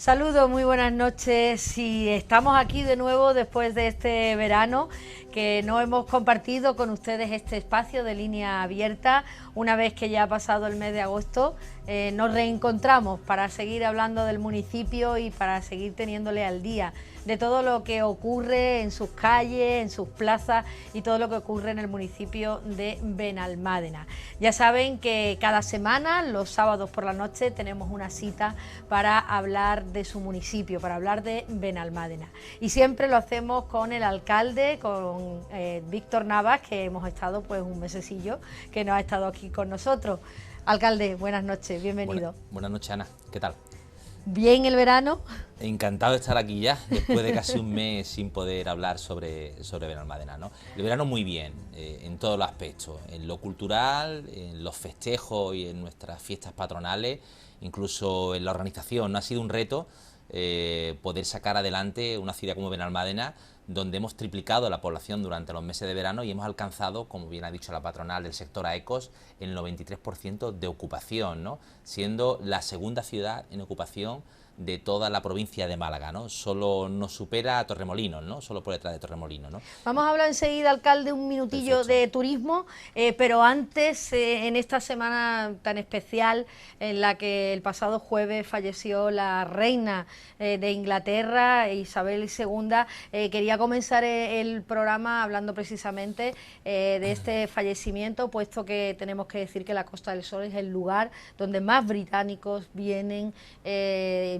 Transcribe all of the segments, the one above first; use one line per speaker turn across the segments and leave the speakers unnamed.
Saludos, muy buenas noches y estamos aquí de nuevo después de este verano que no hemos compartido con ustedes este espacio de línea abierta. Una vez que ya ha pasado el mes de agosto, nos reencontramos para seguir hablando del municipio y para seguir teniéndole al día de todo lo que ocurre en sus calles, en sus plazas y todo lo que ocurre en el municipio de Benalmádena. Ya saben que cada semana, los sábados por la noche, tenemos una cita para hablar de su municipio, para hablar de Benalmádena. Y siempre lo hacemos con el alcalde, con Víctor Navas, que hemos estado pues un mesecillo, que nos ha estado aquí con nosotros. Alcalde, buenas noches, bienvenido.
Buenas noches, Ana, ¿qué tal?
¿Bien el verano?
Encantado de estar aquí ya, después de casi un mes sin poder hablar sobre Benalmádena, ¿no? El verano muy bien, en todos los aspectos, en lo cultural, en los festejos y en nuestras fiestas patronales, incluso en la organización. No ha sido un reto poder sacar adelante una ciudad como Benalmádena, donde hemos triplicado la población durante los meses de verano y hemos alcanzado, como bien ha dicho la patronal del sector AECOS, el 93% de ocupación, ¿no? Siendo la segunda ciudad en ocupación de toda la provincia de Málaga, ¿no? Solo nos supera a Torremolinos, ¿no? Solo por detrás de Torremolinos, ¿no?
Vamos a hablar enseguida, alcalde, un minutillo
Perfecto.
de turismo, pero antes, en esta semana tan especial en la que el pasado jueves falleció la reina de Inglaterra, Isabel II, quería comenzar el programa hablando precisamente de este fallecimiento, puesto que tenemos que decir que la Costa del Sol es el lugar donde más británicos vienen,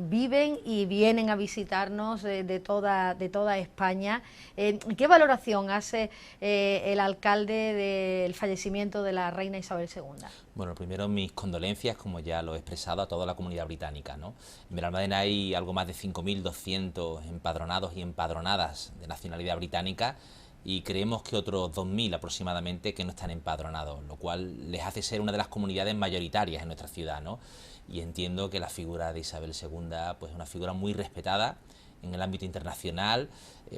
viven y vienen a visitarnos de toda España. ¿Qué valoración hace el alcalde del fallecimiento de la reina Isabel II?
Bueno, primero mis condolencias, como ya lo he expresado, a toda la comunidad británica, ¿no? En Benalmádena hay algo más de 5.200 empadronados y empadronadas de nacionalidad británica y creemos que otros 2.000 aproximadamente que no están empadronados, lo cual les hace ser una de las comunidades mayoritarias en nuestra ciudad, ¿no? Y entiendo que la figura de Isabel II pues, es una figura muy respetada en el ámbito internacional,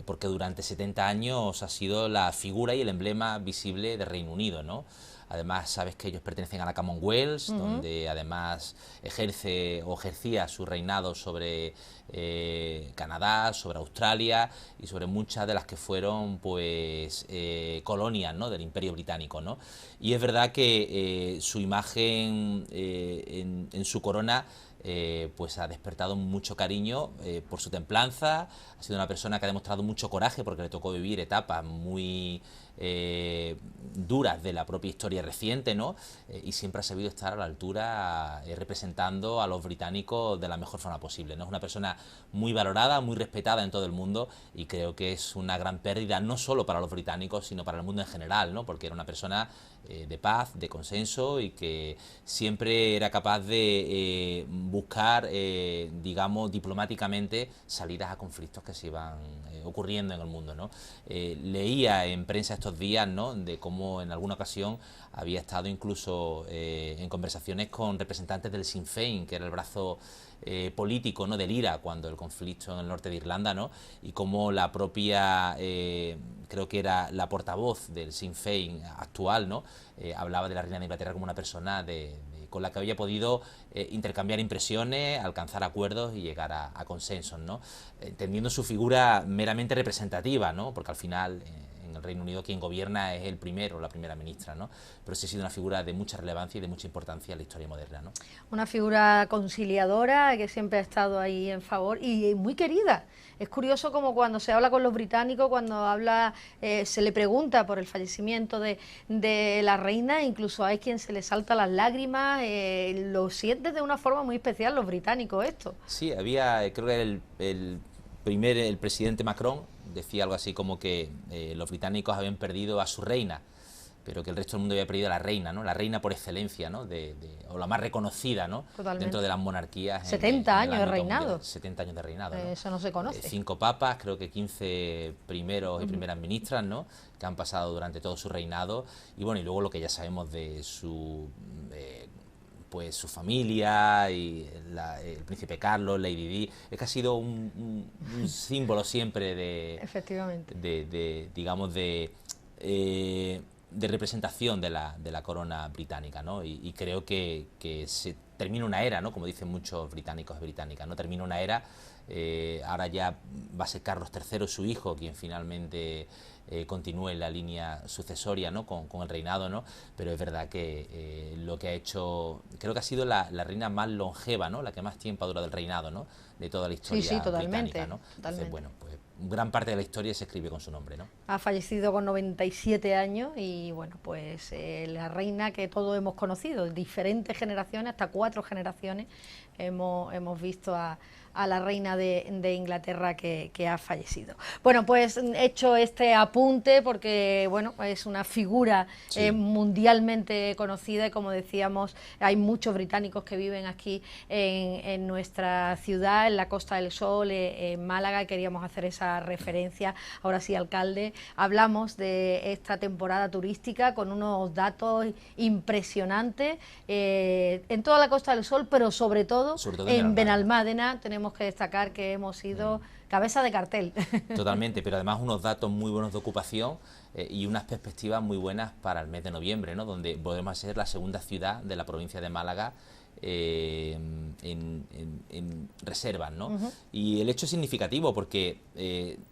porque durante 70 años ha sido la figura y el emblema visible de Reino Unido, ¿no? Además, sabes que ellos pertenecen a la Commonwealth, donde además ejercía su reinado sobre Canadá, sobre Australia y sobre muchas de las que fueron pues colonias, ¿no? Del Imperio Británico, ¿no? Y es verdad que su imagen en su corona pues ha despertado mucho cariño por su templanza. Ha sido una persona que ha demostrado mucho coraje porque le tocó vivir etapas muy duras de la propia historia reciente, ¿no? Y siempre ha sabido estar a la altura representando a los británicos de la mejor forma posible, ¿no? Es una persona muy valorada, muy respetada en todo el mundo y creo que es una gran pérdida no solo para los británicos sino para el mundo en general, ¿no? Porque era una persona de paz, de consenso y que siempre era capaz de buscar, digamos, diplomáticamente salidas a conflictos que se iban ocurriendo en el mundo, ¿no? Leía en prensa estos días, ¿no?, de cómo en alguna ocasión había estado incluso en conversaciones con representantes del Sinn Féin, que era el brazo político, ¿no?, del IRA cuando el conflicto en el norte de Irlanda, ¿no?, y como la propia, creo que era la portavoz del Sinn Féin actual, ¿no?, hablaba de la reina de Inglaterra como una persona con la que había podido intercambiar impresiones, alcanzar acuerdos y llegar a consensos, ¿no? Entendiendo su figura meramente representativa, ¿no? Porque al final en el Reino Unido quien gobierna es el primero o la primera ministra, ¿no? Pero sí ha sido una figura de mucha relevancia y de mucha importancia en la historia moderna, ¿no?
Una figura conciliadora que siempre ha estado ahí en favor y muy querida. Es curioso como cuando se habla con los británicos, cuando habla, se le pregunta por el fallecimiento de la reina, incluso hay quien se le salta las lágrimas, lo sienten de una forma muy especial los británicos esto.
Sí, había, creo que el presidente Macron decía algo así como que los británicos habían perdido a su reina, pero que el resto del mundo había perdido a la reina, ¿no? La reina por excelencia, ¿no? O la más reconocida, ¿no?
Totalmente.
Dentro de las monarquías.
70 años de reinado.
Mundial. 70 años de reinado, ¿no?
Eso no se conoce.
5 papas, creo que 15 primeros y primeras ministras, ¿no?, que han pasado durante todo su reinado. Y bueno, y luego lo que ya sabemos de su pues su familia y el príncipe Carlos, Lady Di, es que ha sido un símbolo siempre
Efectivamente.
digamos, de representación de la corona británica, ¿no? Y creo que se termina una era, ¿no? Como dicen muchos británicos y británicas, ¿no? Termina una era, ahora ya va a ser Carlos III, su hijo, quien finalmente continúe en la línea sucesoria, ¿no? Con el reinado, ¿no? Pero es verdad que lo que ha hecho, creo que ha sido la reina más longeva, ¿no? La que más tiempo ha durado el reinado, ¿no? De toda la historia
Sí, totalmente,
británica, ¿no?
totalmente.
Entonces, bueno, pues gran parte de la historia se escribe con su nombre, ¿no?
Ha fallecido con 97 años y bueno, pues la reina que todos hemos conocido, diferentes generaciones, hasta 4 generaciones, hemos visto a la reina de Inglaterra que ha fallecido. Bueno, pues he hecho este apunte porque, bueno, es una figura mundialmente conocida y, como decíamos, hay muchos británicos que viven aquí en nuestra ciudad, en la Costa del Sol, en Málaga, y queríamos hacer esa referencia. Ahora sí, alcalde, hablamos de esta temporada turística con unos datos impresionantes en toda la Costa del Sol, pero sobre todo en Benalmádena. Tenemos que destacar que hemos sido cabeza de cartel.
Totalmente, pero además unos datos muy buenos de ocupación y unas perspectivas muy buenas para el mes de noviembre, ¿no? Donde podemos ser la segunda ciudad de la provincia de Málaga en reservas, ¿no? Y el hecho es significativo porque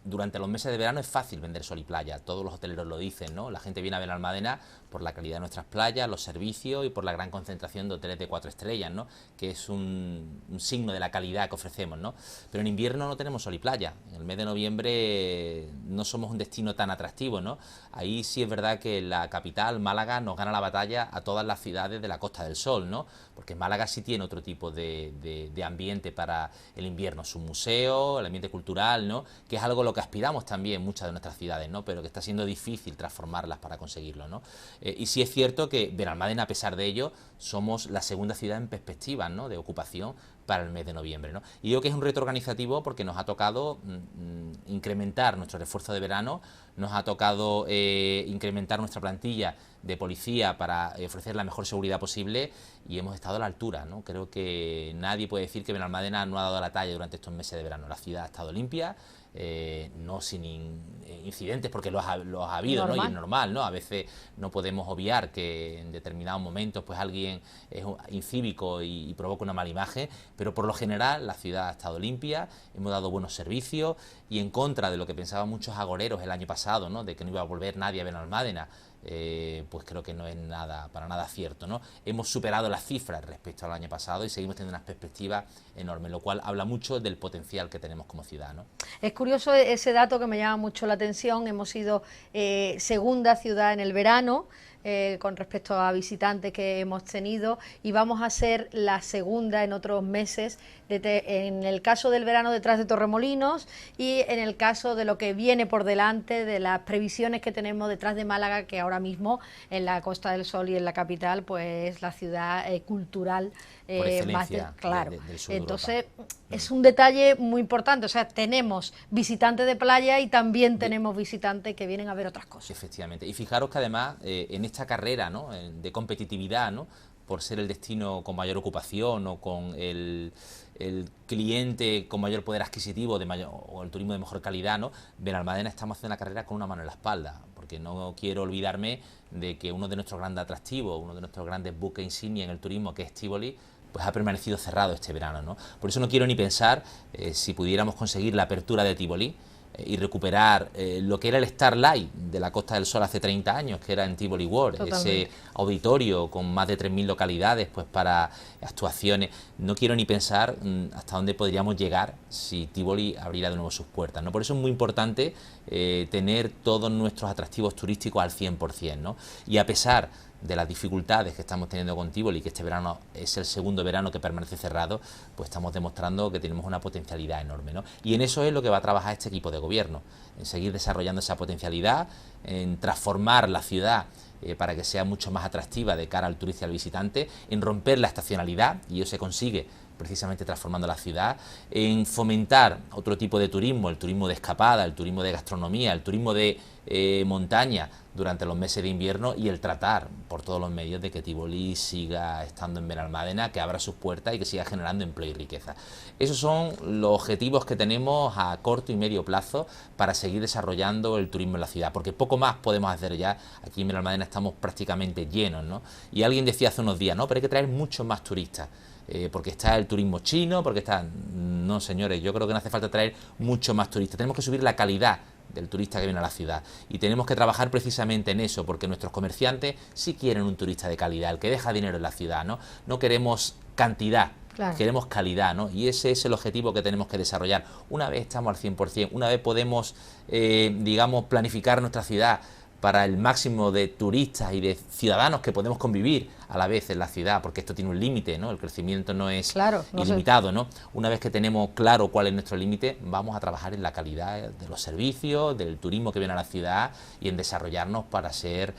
durante los meses de verano es fácil vender sol y playa, todos los hoteleros lo dicen, ¿no? La gente viene a Benalmádena por la calidad de nuestras playas, los servicios y por la gran concentración de hoteles de 4 estrellas, ¿no? Que es un signo de la calidad que ofrecemos, ¿no? Pero en invierno no tenemos sol y playa, en el mes de noviembre no somos un destino tan atractivo, ¿no? Ahí sí es verdad que la capital, Málaga, nos gana la batalla a todas las ciudades de la Costa del Sol, ¿no? Porque Málaga sí tiene otro tipo de ambiente para el invierno, su museo, el ambiente cultural, ¿no? Que es algo a lo que aspiramos también muchas de nuestras ciudades, ¿no? Pero que está siendo difícil transformarlas para conseguirlo, ¿no? Y sí es cierto que Benalmádena, a pesar de ello, somos la segunda ciudad en perspectiva, ¿no? De ocupación para el mes de noviembre, ¿no? Y digo que es un reto organizativo porque nos ha tocado incrementar nuestro refuerzo de verano, nos ha tocado incrementar nuestra plantilla de policía para ofrecer la mejor seguridad posible y hemos estado a la altura, ¿no? Creo que nadie puede decir que Benalmádena no ha dado la talla durante estos meses de verano. La ciudad ha estado limpia, no sin incidentes, porque los ha habido, ¿no? Y es normal, ¿no? A veces no podemos obviar que en determinados momentos pues alguien es incívico y provoca una mala imagen, pero por lo general la ciudad ha estado limpia, hemos dado buenos servicios y en contra de lo que pensaban muchos agoreros el año pasado, ¿no? De que no iba a volver nadie a Benalmádena, pues creo que no es para nada cierto, ¿no? Hemos superado las cifras respecto al año pasado y seguimos teniendo unas perspectivas enormes, lo cual habla mucho del potencial que tenemos como ciudad, ¿no?
Es curioso ese dato que me llama mucho la atención. Hemos sido segunda ciudad en el verano con respecto a visitantes que hemos tenido y vamos a ser la segunda en otros meses, en el caso del verano detrás de Torremolinos y en el caso de lo que viene por delante, de las previsiones que tenemos detrás de Málaga, que ahora mismo en la Costa del Sol y en la capital pues es la ciudad cultural más claro.
Del sur
Entonces es un detalle muy importante, o sea, tenemos visitantes de playa y también tenemos visitantes que vienen a ver otras cosas.
Efectivamente, y fijaros que además en esta carrera, ¿no? De competitividad, ¿no? Por ser el destino con mayor ocupación o con el cliente con mayor poder adquisitivo o el turismo de mejor calidad, ¿no? Benalmádena estamos haciendo la carrera con una mano en la espalda, porque no quiero olvidarme de que uno de nuestros grandes atractivos, uno de nuestros grandes buques insignia en el turismo, que es Tívoli, pues ha permanecido cerrado este verano, ¿no? Por eso no quiero ni pensar si pudiéramos conseguir la apertura de Tívoli y recuperar lo que era el Starlight de la Costa del Sol hace 30 años, que era en Tivoli World, ese auditorio con más de 3.000 localidades pues para actuaciones. No quiero ni pensar hasta dónde podríamos llegar si Tívoli abriera de nuevo sus puertas, ¿no? Por eso es muy importante tener todos nuestros atractivos turísticos al 100%, ¿no? Y a pesar de las dificultades que estamos teniendo con Tívoli, que este verano es el segundo verano que permanece cerrado, pues estamos demostrando que tenemos una potencialidad enorme, ¿no? Y en eso es lo que va a trabajar este equipo de gobierno, en seguir desarrollando esa potencialidad, en transformar la ciudad para que sea mucho más atractiva de cara al turista y al visitante, en romper la estacionalidad, y eso se consigue precisamente transformando la ciudad, en fomentar otro tipo de turismo, el turismo de escapada, el turismo de gastronomía, el turismo de montaña durante los meses de invierno, y el tratar por todos los medios de que Tívoli siga estando en Benalmádena, que abra sus puertas y que siga generando empleo y riqueza. Esos son los objetivos que tenemos a corto y medio plazo para seguir desarrollando el turismo en la ciudad, porque poco más podemos hacer ya. Aquí en Benalmádena estamos prácticamente llenos, ¿no? Y alguien decía hace unos días, no, pero hay que traer muchos más turistas. Porque está el turismo chino, porque está... No, señores, yo creo que no hace falta traer mucho más turistas. Tenemos que subir la calidad del turista que viene a la ciudad, y tenemos que trabajar precisamente en eso, porque nuestros comerciantes sí quieren un turista de calidad, el que deja dinero en la ciudad, ¿no? No queremos cantidad, claro, queremos calidad, ¿no? Y ese es el objetivo que tenemos que desarrollar. Una vez estamos al 100%, una vez podemos, digamos, planificar nuestra ciudad para el máximo de turistas y de ciudadanos que podemos convivir a la vez en la ciudad, porque esto tiene un límite, ¿no? El crecimiento no es ilimitado, ¿no? Una vez que tenemos claro cuál es nuestro límite, vamos a trabajar en la calidad de los servicios, del turismo que viene a la ciudad, y en desarrollarnos para ser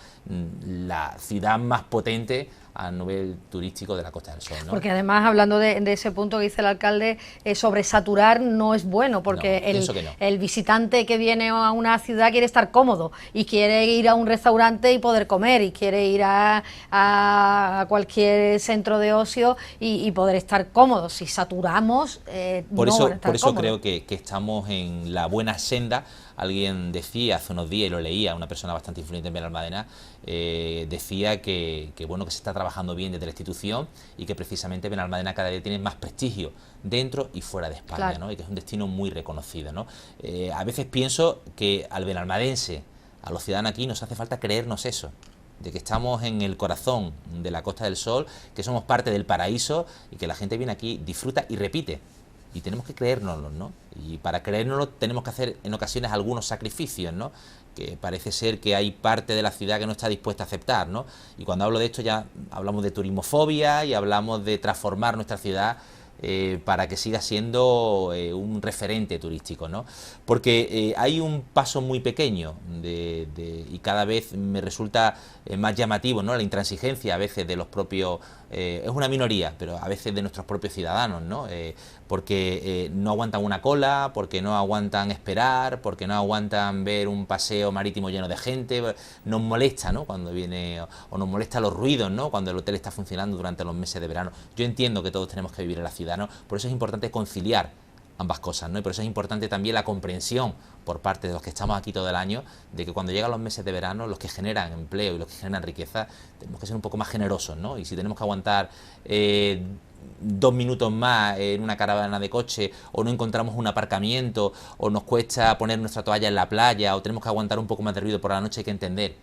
la ciudad más potente a nivel turístico de la Costa del Sol, ¿no?
Porque además, hablando de ese punto que dice el alcalde, sobresaturar no es bueno, porque el visitante que viene a una ciudad quiere estar cómodo, y quiere ir a un restaurante y poder comer, y quiere ir a cualquier centro de ocio y poder estar cómodo. Si saturamos,
por
no
eso,
van a estar
por eso
cómodos.
creo que estamos en la buena senda. Alguien decía hace unos días, y lo leía, una persona bastante influyente en Benalmádena, decía que bueno, que se está trabajando bien desde la institución, y que precisamente Benalmádena cada día tiene más prestigio dentro y fuera de España, claro, ¿no? Y que es un destino muy reconocido, ¿no? A veces pienso que al benalmadense, a los ciudadanos aquí, nos hace falta creernos eso, de que estamos en el corazón de la Costa del Sol, que somos parte del paraíso, y que la gente viene aquí, disfruta y repite. Y tenemos que creérnoslo, ¿no? Y para creérnoslo tenemos que hacer en ocasiones algunos sacrificios, ¿no? Que parece ser que hay parte de la ciudad que no está dispuesta a aceptar, ¿no? Y cuando hablo de esto ya hablamos de turismofobia, y hablamos de transformar nuestra ciudad para que siga siendo un referente turístico, ¿no? Porque hay un paso muy pequeño y cada vez me resulta más llamativo, ¿no? La intransigencia a veces de los propios, es una minoría, pero a veces de nuestros propios ciudadanos, ¿no? Porque no aguantan una cola, porque no aguantan esperar, porque no aguantan ver un paseo marítimo lleno de gente. Nos molesta, ¿no? Cuando viene, o nos molesta los ruidos, ¿no? Cuando el hotel está funcionando durante los meses de verano. Yo entiendo que todos tenemos que vivir en la ciudad, ¿no? Por eso es importante conciliar ambas cosas, ¿no? Y por eso es importante también la comprensión por parte de los que estamos aquí todo el año, de que cuando llegan los meses de verano, los que generan empleo y los que generan riqueza, tenemos que ser un poco más generosos, ¿no? Y si tenemos que aguantar 2 minutos más en una caravana de coche, o no encontramos un aparcamiento, o nos cuesta poner nuestra toalla en la playa, o tenemos que aguantar un poco más de ruido por la noche, hay que entender: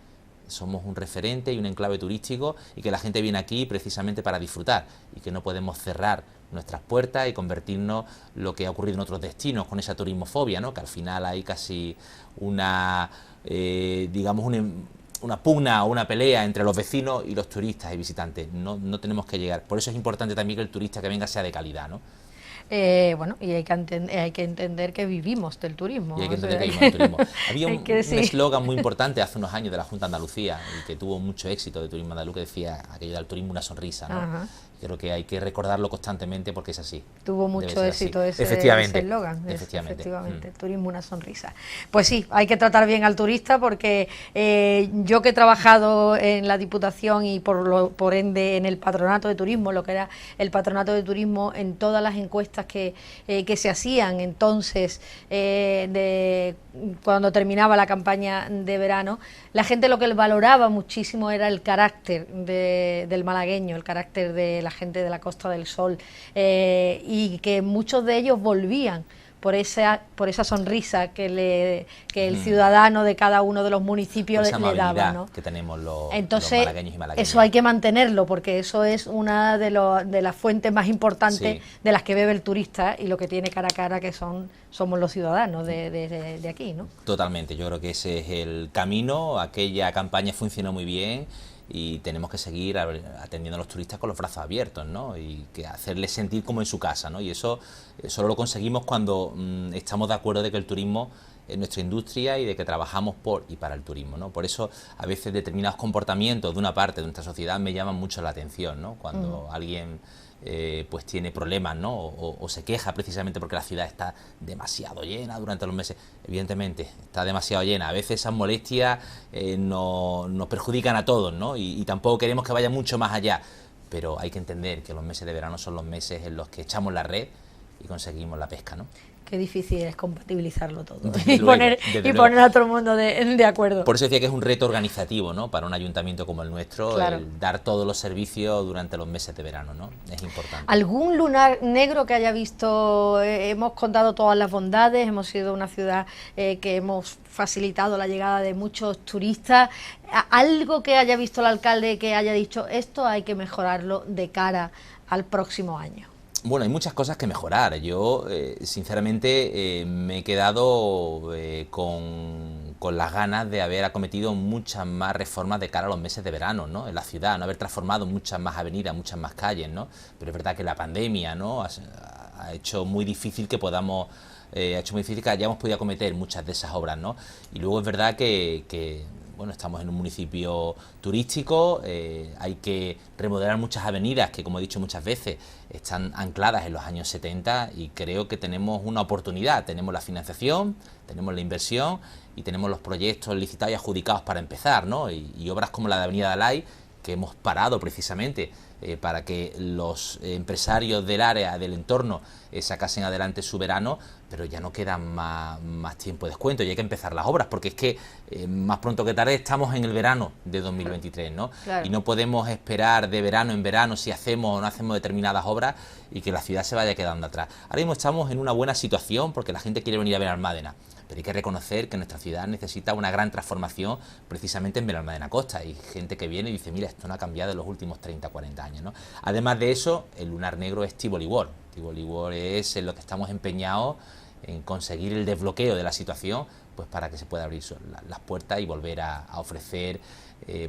somos un referente y un enclave turístico, y que la gente viene aquí precisamente para disfrutar, y que no podemos cerrar nuestras puertas y convertirnos lo que ha ocurrido en otros destinos con esa turismofobia, ¿no? Que al final hay casi una, digamos, una pugna o una pelea entre los vecinos y los turistas y visitantes. No tenemos que llegar. Por eso es importante también que el turista que venga sea de calidad, ¿no?
Bueno, y hay que entender que vivimos del turismo.
Y hay que entender que vivimos del turismo. Había un eslogan muy importante hace unos años de la Junta de Andalucía, y que tuvo mucho éxito de Turismo Andaluz, que decía aquello del turismo una sonrisa, ¿no? Ajá. Creo que hay que recordarlo constantemente, porque es así.
Tuvo mucho éxito ese eslogan. Efectivamente, turismo una sonrisa. Pues sí, hay que tratar bien al turista, porque yo que he trabajado en la Diputación y por ende en el Patronato de Turismo, lo que era el Patronato de Turismo, en todas las encuestas que se hacían entonces, cuando terminaba la campaña de verano, la gente lo que valoraba muchísimo era el carácter del malagueño, el carácter de la gente de la Costa del Sol, y que muchos de ellos volvían por esa sonrisa que el ciudadano de cada uno de los municipios le daba, ¿no?
Que tenemos los
malagueños
y malagueñas.
Eso hay que mantenerlo, porque eso es una de las fuentes más importantes, sí, de las que bebe el turista, y lo que tiene cara a cara, que somos los ciudadanos de aquí, ¿no?
Totalmente, yo creo que ese es el camino. Aquella campaña funcionó muy bien, y tenemos que seguir atendiendo a los turistas con los brazos abiertos, ¿no? Y que hacerles sentir como en su casa, ¿no? Y eso solo lo conseguimos cuando estamos de acuerdo de que el turismo nuestra industria y de que trabajamos por y para el turismo, ¿no? Por eso a veces determinados comportamientos de una parte de nuestra sociedad me llaman mucho la atención, ¿no? Cuando alguien pues tiene problemas, ¿no? O se queja precisamente porque la ciudad está demasiado llena durante los meses. Evidentemente está demasiado llena, a veces esas molestias nos perjudican a todos, ¿no? Y tampoco queremos que vaya mucho más allá, pero hay que entender que los meses de verano son los meses en los que echamos la red y conseguimos la pesca, ¿no?
Qué difícil es compatibilizarlo todo
Desde
y
luego,
poner a todo el mundo de acuerdo.
Por eso decía que es un reto organizativo, ¿no? Para un ayuntamiento como el nuestro,
claro,
el dar todos los servicios durante los meses de verano, ¿no? Es importante.
¿Algún lunar negro que haya visto? Hemos contado todas las bondades, hemos sido una ciudad que hemos facilitado la llegada de muchos turistas. ¿Algo que haya visto el alcalde que haya dicho esto hay que mejorarlo de cara al próximo año?
Bueno, hay muchas cosas que mejorar. Yo, sinceramente, me he quedado con las ganas de haber acometido muchas más reformas de cara a los meses de verano, ¿no? En la ciudad, no haber transformado muchas más avenidas, muchas más calles, ¿no? Pero es verdad que la pandemia, ¿no? ha hecho muy difícil que podamos, ha hecho muy difícil que hayamos podido acometer muchas de esas obras, ¿no? Y luego es verdad que bueno, estamos en un municipio turístico, hay que remodelar muchas avenidas que, como he dicho muchas veces, están ancladas en los años 70 y creo que tenemos una oportunidad, tenemos la financiación, tenemos la inversión y tenemos los proyectos licitados y adjudicados para empezar, ¿no? Y obras como la de Avenida de Alay, que hemos parado precisamente para que los empresarios del área, del entorno, sacasen adelante su verano, pero ya no queda más tiempo de descuento y hay que empezar las obras, porque es que más pronto que tarde estamos en el verano de 2023, ¿no?
Claro.
Y no podemos esperar de verano en verano si hacemos o no hacemos determinadas obras y que la ciudad se vaya quedando atrás. Ahora mismo estamos en una buena situación porque la gente quiere venir a ver Almádena, pero hay que reconocer que nuestra ciudad necesita una gran transformación precisamente en Benalmádena Costa. Hay gente que viene y dice, mira, esto no ha cambiado en los últimos 30, 40 años, ¿no? Además de eso, el lunar negro es Tivoli World. Tivoli World es en lo que estamos empeñados en conseguir el desbloqueo de la situación, pues para que se pueda abrir las puertas y volver a ofrecer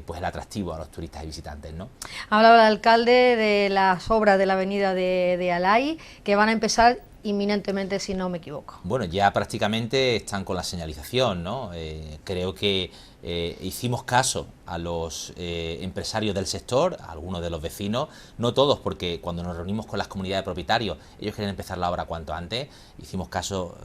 pues el atractivo a los turistas y visitantes, ¿no?
Hablaba el alcalde de las obras de la avenida de Alay, que van a empezar inminentemente, si no me equivoco.
Bueno, ya prácticamente están con la señalización, ¿no? Creo que hicimos caso a los empresarios del sector, a algunos de los vecinos, no todos, porque cuando nos reunimos con las comunidades de propietarios, ellos querían empezar la obra cuanto antes. Hicimos caso,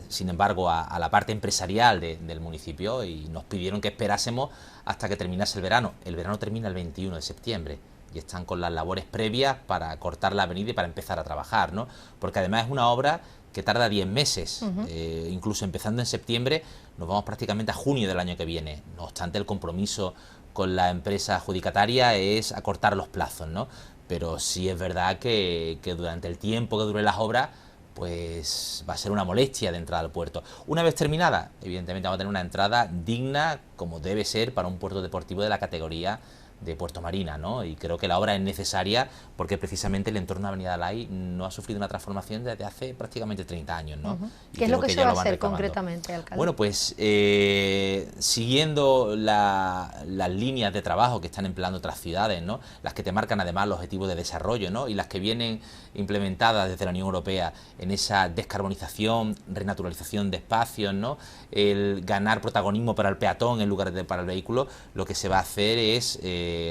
sin embargo, a la parte empresarial del municipio y nos pidieron que esperásemos hasta que terminase el verano. El verano termina el 21 de septiembre. Y están con las labores previas para cortar la avenida y para empezar a trabajar, ¿no? Porque además es una obra que tarda 10 meses, incluso empezando en septiembre, nos vamos prácticamente a junio del año que viene. No obstante, el compromiso con la empresa adjudicataria es acortar los plazos, ¿no? Pero sí es verdad que durante el tiempo que dure las obras, pues va a ser una molestia de entrada al puerto. Una vez terminada, evidentemente vamos a tener una entrada digna, como debe ser para un puerto deportivo de la categoría de Puerto Marina, ¿no? Y creo que la obra es necesaria porque precisamente el entorno de Avenida Alay no ha sufrido una transformación desde hace prácticamente 30 años, ¿no?
¿Qué es lo que se va a hacer concretamente, alcalde?
Bueno, pues siguiendo las líneas de trabajo que están empleando otras ciudades, ¿no? Las que te marcan además los objetivos de desarrollo, ¿no? Y las que vienen implementadas desde la Unión Europea en esa descarbonización, renaturalización de espacios, ¿no? El ganar protagonismo para el peatón en lugar de para el vehículo, lo que se va a hacer es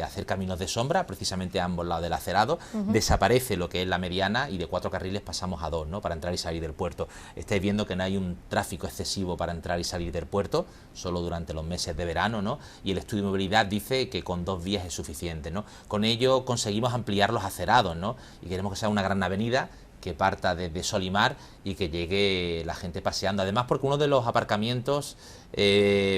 hacer caminos de sombra, precisamente a ambos lados del acerado, desaparece lo que es la mediana y de 4 carriles pasamos a 2, ¿no? Para entrar y salir del puerto. Estáis viendo que no hay un tráfico excesivo para entrar y salir del puerto, solo durante los meses de verano, ¿no? Y el estudio de movilidad dice que con 2 vías es suficiente, ¿no? Con ello conseguimos ampliar los acerados, ¿no? Y queremos que sea una gran avenida que parta desde Solimar y que llegue la gente paseando. Además, porque uno de los aparcamientos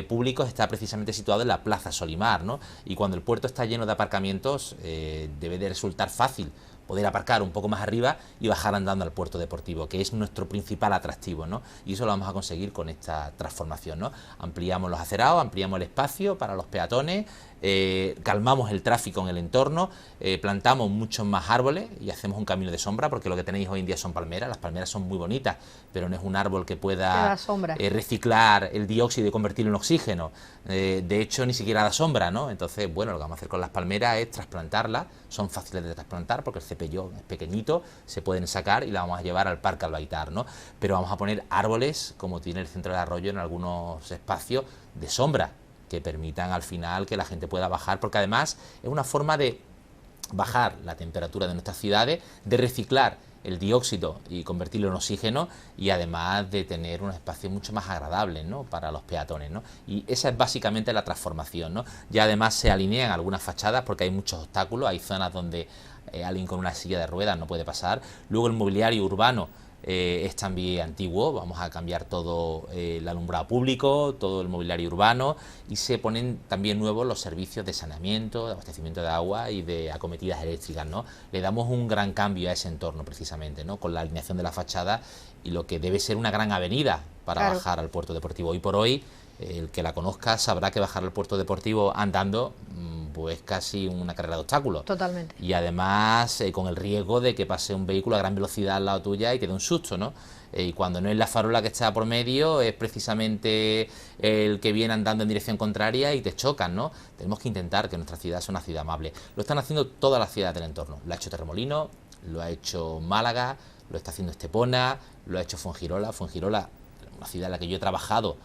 públicos está precisamente situado en la Plaza Solimar, ¿no? Y cuando el puerto está lleno de aparcamientos, debe de resultar fácil poder aparcar un poco más arriba y bajar andando al puerto deportivo, que es nuestro principal atractivo, ¿no? Y eso lo vamos a conseguir con esta transformación, ¿no? Ampliamos los acerados, ampliamos el espacio para los peatones, calmamos el tráfico en el entorno, plantamos muchos más árboles y hacemos un camino de sombra, porque lo que tenéis hoy en día son palmeras. Las palmeras son muy bonitas, pero no es un árbol que pueda reciclar el dióxido y convertirlo en oxígeno. De hecho, ni siquiera da sombra, ¿no? Entonces, bueno, lo que vamos a hacer con las palmeras es trasplantarlas. Son fáciles de trasplantar porque el cepello es pequeñito, se pueden sacar y la vamos a llevar al Parque Albaitar, ¿no? Pero vamos a poner árboles, como tiene el centro del arroyo, en algunos espacios de sombra, que permitan al final que la gente pueda bajar, porque además es una forma de bajar la temperatura de nuestras ciudades, de reciclar el dióxido y convertirlo en oxígeno, y además de tener unos espacios mucho más agradables, ¿no?, para los peatones, ¿no? Y esa es básicamente la transformación, ¿no? Ya además se alinean algunas fachadas porque hay muchos obstáculos, hay zonas donde alguien con una silla de ruedas no puede pasar. Luego el mobiliario urbano es también antiguo, vamos a cambiar todo el alumbrado público, todo el mobiliario urbano, y se ponen también nuevos los servicios de saneamiento, de abastecimiento de agua y de acometidas eléctricas, ¿no? Le damos un gran cambio a ese entorno precisamente, ¿no?, con la alineación de la fachada y lo que debe ser una gran avenida para bajar al puerto deportivo. Hoy por hoy, el que la conozca sabrá que bajar al puerto deportivo andando pues casi una carrera de obstáculos.
Totalmente.
Y además con el riesgo de que pase un vehículo a gran velocidad al lado tuya y te dé un susto, ¿no? Y cuando no es la farola que está por medio, es precisamente el que viene andando en dirección contraria y te chocan, ¿no? Tenemos que intentar que nuestra ciudad sea una ciudad amable. Lo están haciendo todas las ciudades del entorno. Lo ha hecho Torremolinos, lo ha hecho Málaga, lo está haciendo Estepona, lo ha hecho Fuengirola. Fuengirola, una ciudad en la que yo he trabajado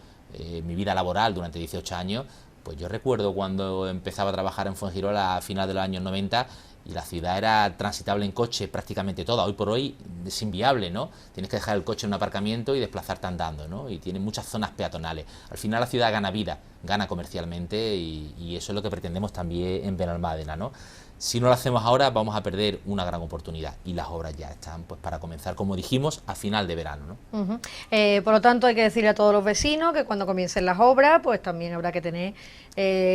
mi vida laboral durante 18 años, pues yo recuerdo cuando empezaba a trabajar en Fuengirola a finales de los años 90 y la ciudad era transitable en coche prácticamente toda. Hoy por hoy es inviable, ¿no? Tienes que dejar el coche en un aparcamiento y desplazarte andando, ¿no? Y tiene muchas zonas peatonales. Al final la ciudad gana vida, gana comercialmente, y eso es lo que pretendemos también en Benalmádena, ¿no? Si no lo hacemos ahora vamos a perder una gran oportunidad, y las obras ya están pues para comenzar, como dijimos, a final de verano, ¿no?
Por lo tanto, hay que decirle a todos los vecinos que cuando comiencen las obras pues también habrá que tener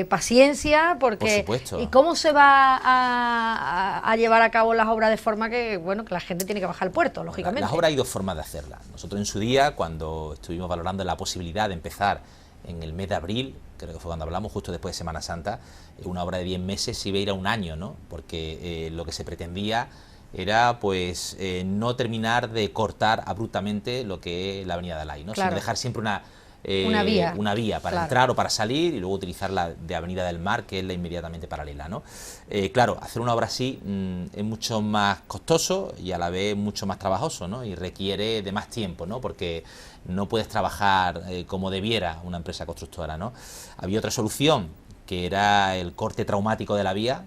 paciencia, porque
por supuesto.
¿Y cómo se va a llevar a cabo las obras de forma que, bueno, que la gente tiene que bajar al puerto, lógicamente?
Las obras hay dos formas de hacerlas. Nosotros en su día, cuando estuvimos valorando la posibilidad de empezar en el mes de abril, creo que fue cuando hablamos, justo después de Semana Santa, una obra de 10 meses se iba a ir a un año, ¿no? Porque lo que se pretendía era pues no terminar de cortar abruptamente lo que es la avenida de Alay, ¿no?
Claro.
Sino dejar siempre una vía para
claro.
entrar o para salir, y luego utilizar la de Avenida del Mar, que es la inmediatamente paralela, ¿no? Claro, hacer una obra así es mucho más costoso y a la vez mucho más trabajoso, ¿no? Y requiere de más tiempo, ¿no? Porque no puedes trabajar como debiera una empresa constructora, ¿no? Había otra solución, que era el corte traumático de la vía,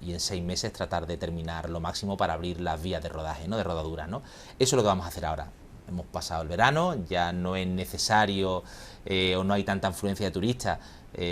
y en 6 meses tratar de terminar lo máximo para abrir las vías de rodaje, ¿no?, de rodadura, ¿no? Eso es lo que vamos a hacer ahora. Hemos pasado el verano, ya no es necesario o no hay tanta afluencia de turistas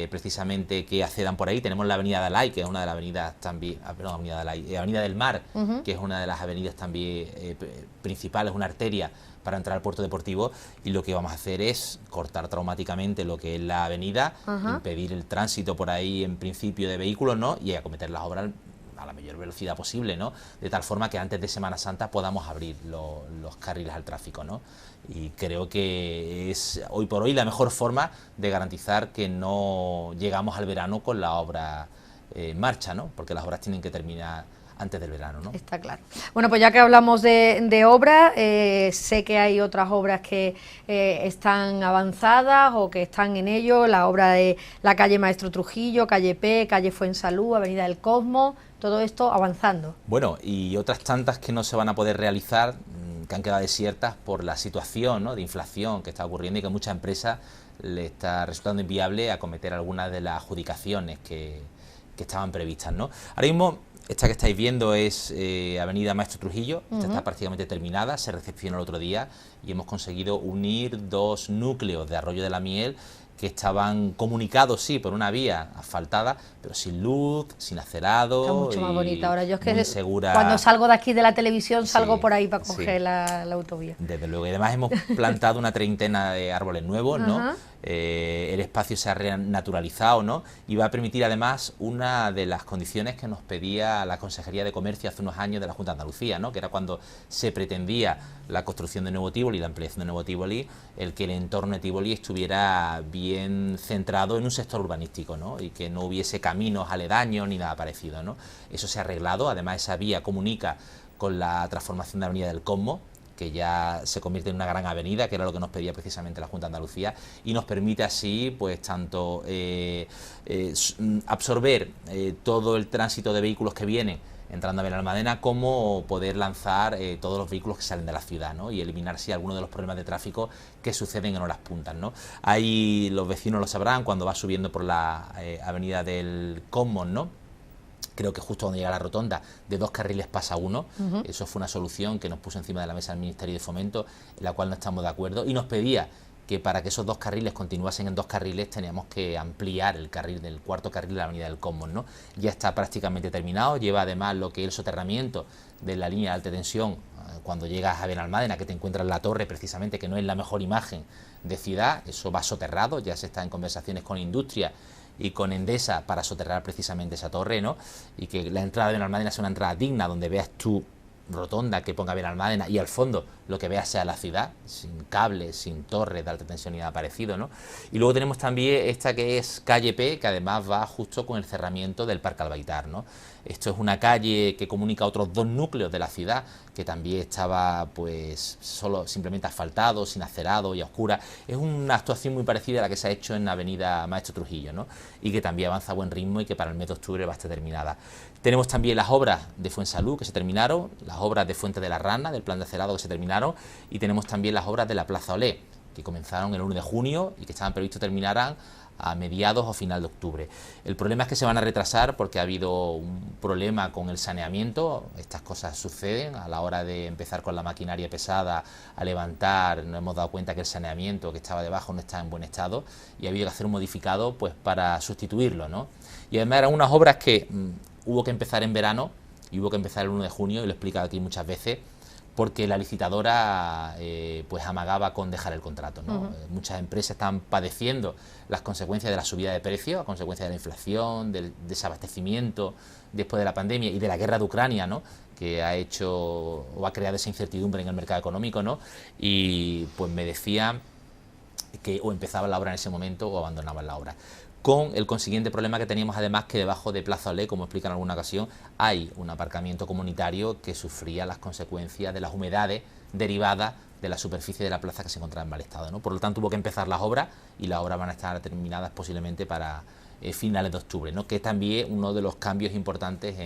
precisamente que accedan por ahí. Tenemos la avenida de Alay, que es una de las avenidas también, avenida del Mar, que es una de las avenidas también principales, una arteria para entrar al puerto deportivo, y lo que vamos a hacer es cortar traumáticamente lo que es la avenida, impedir el tránsito por ahí en principio de vehículos, ¿no?, y acometer las obras a la mayor velocidad posible, ¿no?, de tal forma que antes de Semana Santa podamos abrir los carriles al tráfico, ¿no? Y creo que es hoy por hoy la mejor forma de garantizar que no llegamos al verano con la obra en marcha, ¿no?, porque las obras tienen que terminar antes del verano, ¿no?
Está claro. Bueno, pues ya que hablamos de obras, sé que hay otras obras que están avanzadas o que están en ello, la obra de la calle Maestro Trujillo, calle P, calle Fuensalud, avenida del Cosmos, todo esto avanzando.
Bueno, y otras tantas que no se van a poder realizar, que han quedado desiertas por la situación, ¿no?, de inflación que está ocurriendo, y que a muchas empresas le está resultando inviable acometer algunas de las adjudicaciones que estaban previstas, ¿no? Ahora mismo, esta que estáis viendo es avenida Maestro Trujillo, esta está prácticamente terminada, se recepcionó el otro día y hemos conseguido unir 2 núcleos de Arroyo de la Miel que estaban comunicados, sí, por una vía asfaltada, pero sin luz, sin acerado.
Está mucho más bonita. Ahora yo es que
segura.
Cuando salgo de aquí de la televisión salgo
Sí,
por ahí para coger
sí.
la autovía.
Desde luego, y además hemos plantado una treintena de árboles nuevos, ¿no? el espacio se ha renaturalizado, ¿no? Y va a permitir además una de las condiciones que nos pedía la Consejería de Comercio hace unos años de la Junta de Andalucía, ¿no? Que era cuando se pretendía la construcción de Nuevo Tívoli, la ampliación de Nuevo Tívoli, el que el entorno de Tívoli estuviera bien centrado en un sector urbanístico, ¿no? Y que no hubiese caminos aledaños ni nada parecido, ¿no? Eso se ha arreglado, además esa vía comunica con la transformación de la Avenida del Cosmo, que ya se convierte en una gran avenida, que era lo que nos pedía precisamente la Junta de Andalucía, y nos permite así, pues, tanto absorber todo el tránsito de vehículos que vienen entrando a Benalmádena, como poder lanzar todos los vehículos que salen de la ciudad, ¿no? Y eliminar sí algunos de los problemas de tráfico que suceden en horas puntas, ¿no? Ahí los vecinos lo sabrán cuando va subiendo por la avenida del Cosmos, ¿no? Creo que justo cuando llega a la rotonda, de 2 carriles pasa uno. Eso fue una solución que nos puso encima de la mesa el Ministerio de Fomento, en la cual no estamos de acuerdo, y nos pedía que para que esos 2 carriles continuasen en 2 carriles teníamos que ampliar el carril del cuarto carril de la avenida del Cosmos, ¿no? Ya está prácticamente terminado, lleva además lo que es el soterramiento de la línea de alta tensión cuando llegas a Benalmádena, que te encuentras en la torre precisamente, que no es la mejor imagen de ciudad. Eso va soterrado, ya se está en conversaciones con Industria y con Endesa para soterrar precisamente esa torre, ¿no? Y que la entrada de Benalmádena sea una entrada digna, donde veas tu rotonda que ponga Benalmádena y al fondo lo que veas sea la ciudad, sin cables, sin torres de alta tensión ni nada parecido, ¿no? Y luego tenemos también esta que es calle P, que además va justo con el cerramiento del Parque Albaitar, ¿no? Esto es una calle que comunica otros 2 núcleos de la ciudad, que también estaba pues solo simplemente asfaltado, sin acerado y a oscura. Es una actuación muy parecida a la que se ha hecho en la avenida Maestro Trujillo, ¿no? Y que también avanza a buen ritmo y que para el mes de octubre va a estar terminada. Tenemos también las obras de Fuensalud que se terminaron, las obras de Fuente de la Rana, del plan de acerado que se terminaron, y tenemos también las obras de la Plaza Olé, que comenzaron el 1 de junio y que estaban previstos terminarán a mediados o final de octubre. El problema es que se van a retrasar porque ha habido un problema con el saneamiento. Estas cosas suceden a la hora de empezar con la maquinaria pesada a levantar. Nos hemos dado cuenta que el saneamiento que estaba debajo no está en buen estado y ha habido que hacer un modificado pues para sustituirlo, ¿no? Y además eran unas obras que hubo que empezar en verano y hubo que empezar el 1 de junio, y lo he explicado aquí muchas veces, porque la licitadora pues amagaba con dejar el contrato, ¿no? Muchas empresas están padeciendo las consecuencias de la subida de precios, a consecuencia de la inflación, del desabastecimiento después de la pandemia y de la guerra de Ucrania, ¿no? Que ha hecho o ha creado esa incertidumbre en el mercado económico, ¿no? Y pues me decía que o empezaban la obra en ese momento o abandonaban la obra, con el consiguiente problema que teníamos además que debajo de Plaza Olé, como explica en alguna ocasión, hay un aparcamiento comunitario que sufría las consecuencias de las humedades derivadas de la superficie de la plaza que se encontraba en mal estado, ¿no? Por lo tanto hubo que empezar las obras y las obras van a estar terminadas posiblemente para finales de octubre, ¿no? Que es también uno de los cambios importantes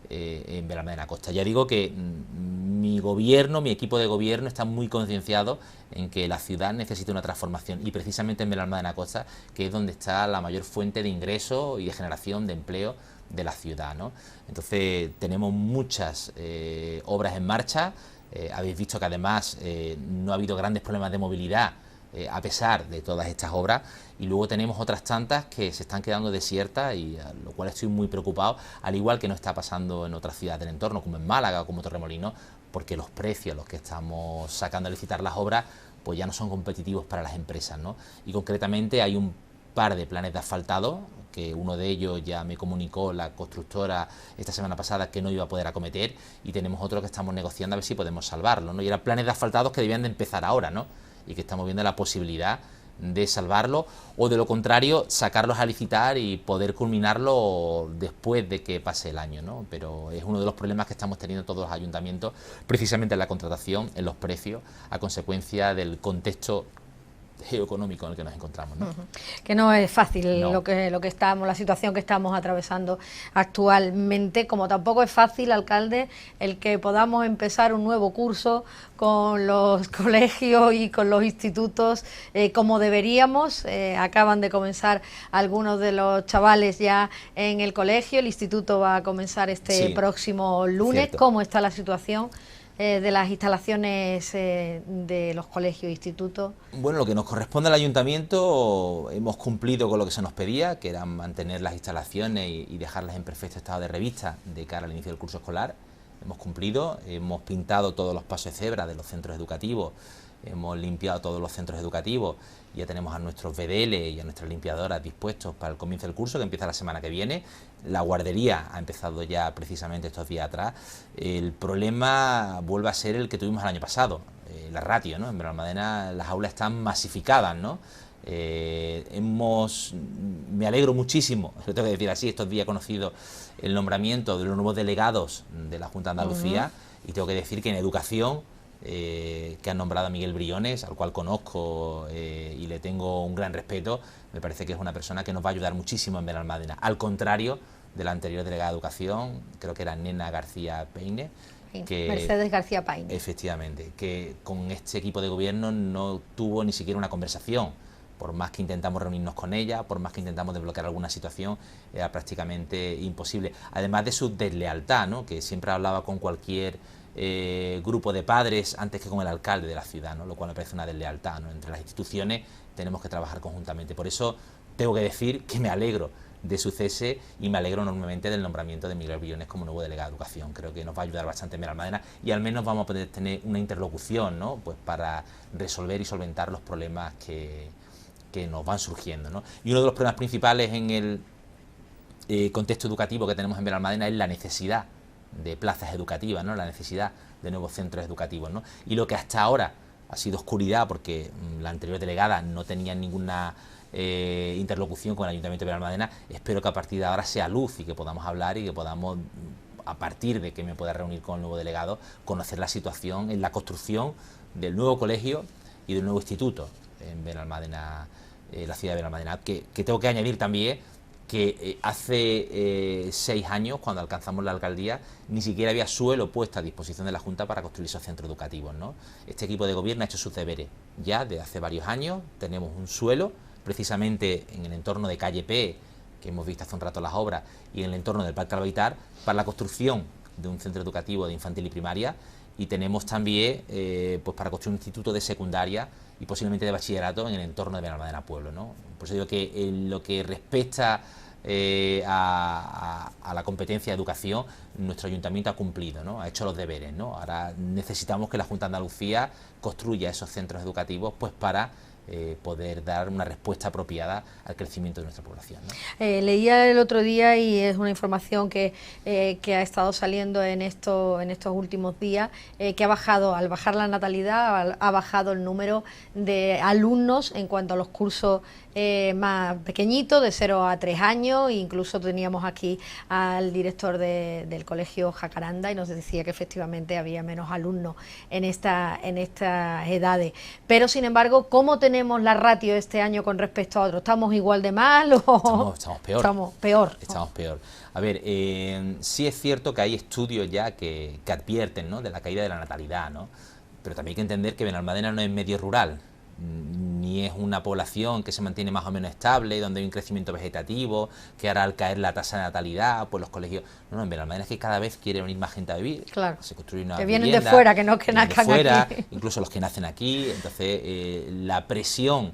en Benalmádena Costa. Ya digo que mi gobierno, mi equipo de gobierno está muy concienciado en que la ciudad necesita una transformación, y precisamente en Benalmádena Costa, que es donde está la mayor fuente de ingresos y de generación de empleo de la ciudad, ¿no? Entonces tenemos muchas obras en marcha. Habéis visto que además no ha habido grandes problemas de movilidad a pesar de todas estas obras, y luego tenemos otras tantas que se están quedando desiertas, y a lo cual estoy muy preocupado, al igual que no está pasando en otras ciudades del entorno como en Málaga o como Torremolinos, porque los precios a los que estamos sacando a licitar las obras pues ya no son competitivos para las empresas, ¿no? Y concretamente hay un par de planes de asfaltado, que uno de ellos ya me comunicó la constructora esta semana pasada que no iba a poder acometer, y tenemos otro que estamos negociando a ver si podemos salvarlo, ¿no? Y eran planes de asfaltados que debían de empezar ahora, ¿no? Y que estamos viendo la posibilidad de salvarlo, o de lo contrario sacarlos a licitar y poder culminarlo después de que pase el año, ¿no? Pero es uno de los problemas que estamos teniendo todos los ayuntamientos, precisamente en la contratación, en los precios, a consecuencia del contexto geoeconómico en el que nos encontramos, ¿no?
Que no es fácil
no.
lo que estamos, la situación que estamos atravesando actualmente, como tampoco es fácil, alcalde, el que podamos empezar un nuevo curso con los colegios y con los institutos como deberíamos. Acaban de comenzar algunos de los chavales ya en el colegio, el instituto va a comenzar este próximo lunes.
Cierto.
¿Cómo está la situación de las instalaciones de los colegios e institutos?
Bueno, lo que nos corresponde al ayuntamiento, hemos cumplido con lo que se nos pedía, que era mantener las instalaciones y dejarlas en perfecto estado de revista de cara al inicio del curso escolar. Hemos cumplido, hemos pintado todos los pasos de cebra de los centros educativos hemos limpiado todos los centros educativos, ya tenemos a nuestros VDL y a nuestras limpiadoras dispuestos para el comienzo del curso, que empieza la semana que viene. La guardería ha empezado ya precisamente estos días atrás. El problema vuelve a ser el que tuvimos el año pasado, la ratio, ¿no? En Benalmádena las aulas están masificadas, ¿no? Me alegro muchísimo, lo tengo que decir así, estos días he conocido el nombramiento de los nuevos delegados de la Junta de Andalucía, y tengo que decir que en educación, que han nombrado a Miguel Briones, al cual conozco y le tengo un gran respeto, me parece que es una persona que nos va a ayudar muchísimo en Benalmádena, al contrario de la anterior delegada de educación, creo que era Nena García Peine, que,
Mercedes García Paine.
Efectivamente, que con este equipo de gobierno no tuvo ni siquiera una conversación. Por más que intentamos reunirnos con ella, por más que intentamos desbloquear alguna situación, era prácticamente imposible. Además de su deslealtad, ¿no? Que siempre hablaba con cualquier grupo de padres antes que con el alcalde de la ciudad, ¿no? Lo cual me parece una deslealtad, ¿no? Entre las instituciones tenemos que trabajar conjuntamente. Por eso tengo que decir que me alegro de su cese y me alegro enormemente del nombramiento de Miguel Briones como nuevo delegado de educación. Creo que nos va a ayudar bastante en Benalmádena y al menos vamos a poder tener una interlocución, ¿no? Pues para resolver y solventar los problemas que nos van surgiendo, ¿no? Y uno de los problemas principales en el contexto educativo que tenemos en Benalmádena es la necesidad de plazas educativas, ¿no? La necesidad de nuevos centros educativos, ¿no? Y lo que hasta ahora ha sido oscuridad, porque la anterior delegada no tenía ninguna interlocución con el Ayuntamiento de Benalmádena, espero que a partir de ahora sea luz y que podamos hablar y que podamos, a partir de que me pueda reunir con el nuevo delegado, conocer la situación en la construcción del nuevo colegio y del nuevo instituto en Benalmádena, la ciudad de Benalmádena, que tengo que añadir también que hace 6 años, cuando alcanzamos la alcaldía, ni siquiera había suelo puesto a disposición de la Junta para construir esos centros educativos, ¿no? Este equipo de gobierno ha hecho sus deberes. Ya desde hace varios años tenemos un suelo, precisamente en el entorno de calle P, que hemos visto hace un rato las obras, y en el entorno del Parque Albaitar, para la construcción de un centro educativo de infantil y primaria, y tenemos también pues para construir un instituto de secundaria y posiblemente de bachillerato en el entorno de Benalmádena Pueblo, ¿no? Por eso digo que en lo que respecta a la competencia de educación, nuestro ayuntamiento ha cumplido, ¿no? Ha hecho los deberes, ¿no? Ahora necesitamos que la Junta de Andalucía construya esos centros educativos pues para poder dar una respuesta apropiada al crecimiento de nuestra población, ¿no?
Leía el otro día, y es una información que ha estado saliendo en estos últimos días, que ha bajado, al bajar la natalidad, ha bajado el número de alumnos en cuanto a los cursos más pequeñitos, de 0 a 3 años. Incluso teníamos aquí al director del colegio Jacaranda y nos decía que efectivamente había menos alumnos en estas edades. Pero sin embargo, ¿cómo tenemos la ratio este año con respecto a otros? ¿Estamos igual de mal o
estamos peor?
Estamos peor.
Estamos peor. A ver, sí es cierto que hay estudios ya que advierten, ¿no?, de la caída de la natalidad, ¿no? Pero también hay que entender que Benalmádena no es medio rural, ni es una población que se mantiene más o menos estable, donde hay un crecimiento vegetativo, que ahora al caer la tasa de natalidad, pues los colegios... No, en Benalmádena es que cada vez quiere venir más gente a vivir.
Claro.
Se construye una
que vienen
vivienda,
de fuera, que no que nazcan aquí.
Incluso los que nacen aquí, entonces la presión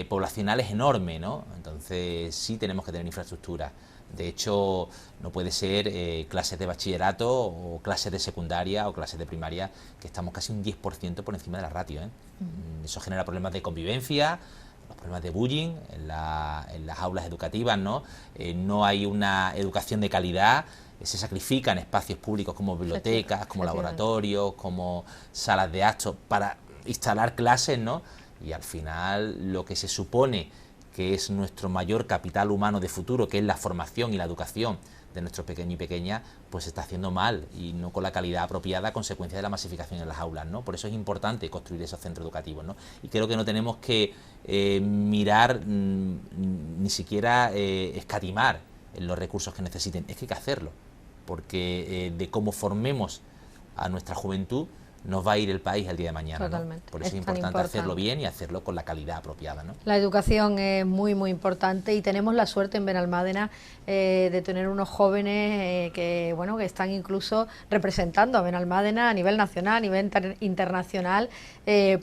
poblacional es enorme, ¿no? Entonces sí tenemos que tener infraestructura. De hecho, no puede ser clases de bachillerato o clases de secundaria o clases de primaria, que estamos casi un 10% por encima de la ratio, ¿eh? Eso genera problemas de convivencia, los problemas de bullying en las aulas educativas, ¿no? No hay una educación de calidad, se sacrifican espacios públicos como bibliotecas, como laboratorios, como salas de actos para instalar clases, ¿no? Y al final lo que se supone que es nuestro mayor capital humano de futuro, que es la formación y la educación de nuestros pequeños y pequeñas, pues se está haciendo mal y no con la calidad apropiada a consecuencia de la masificación en las aulas, ¿no? Por eso es importante construir esos centros educativos, ¿no? Y creo que no tenemos que mirar ni siquiera escatimar en los recursos que necesiten, es que hay que hacerlo, porque de cómo formemos a nuestra juventud nos va a ir el país el día de mañana.
Totalmente.
¿No? Por eso es importante hacerlo bien y hacerlo con la calidad apropiada, ¿no?
La educación es muy muy importante y tenemos la suerte en Benalmádena de tener unos jóvenes que bueno, que están incluso representando a Benalmádena a nivel nacional, a nivel internacional,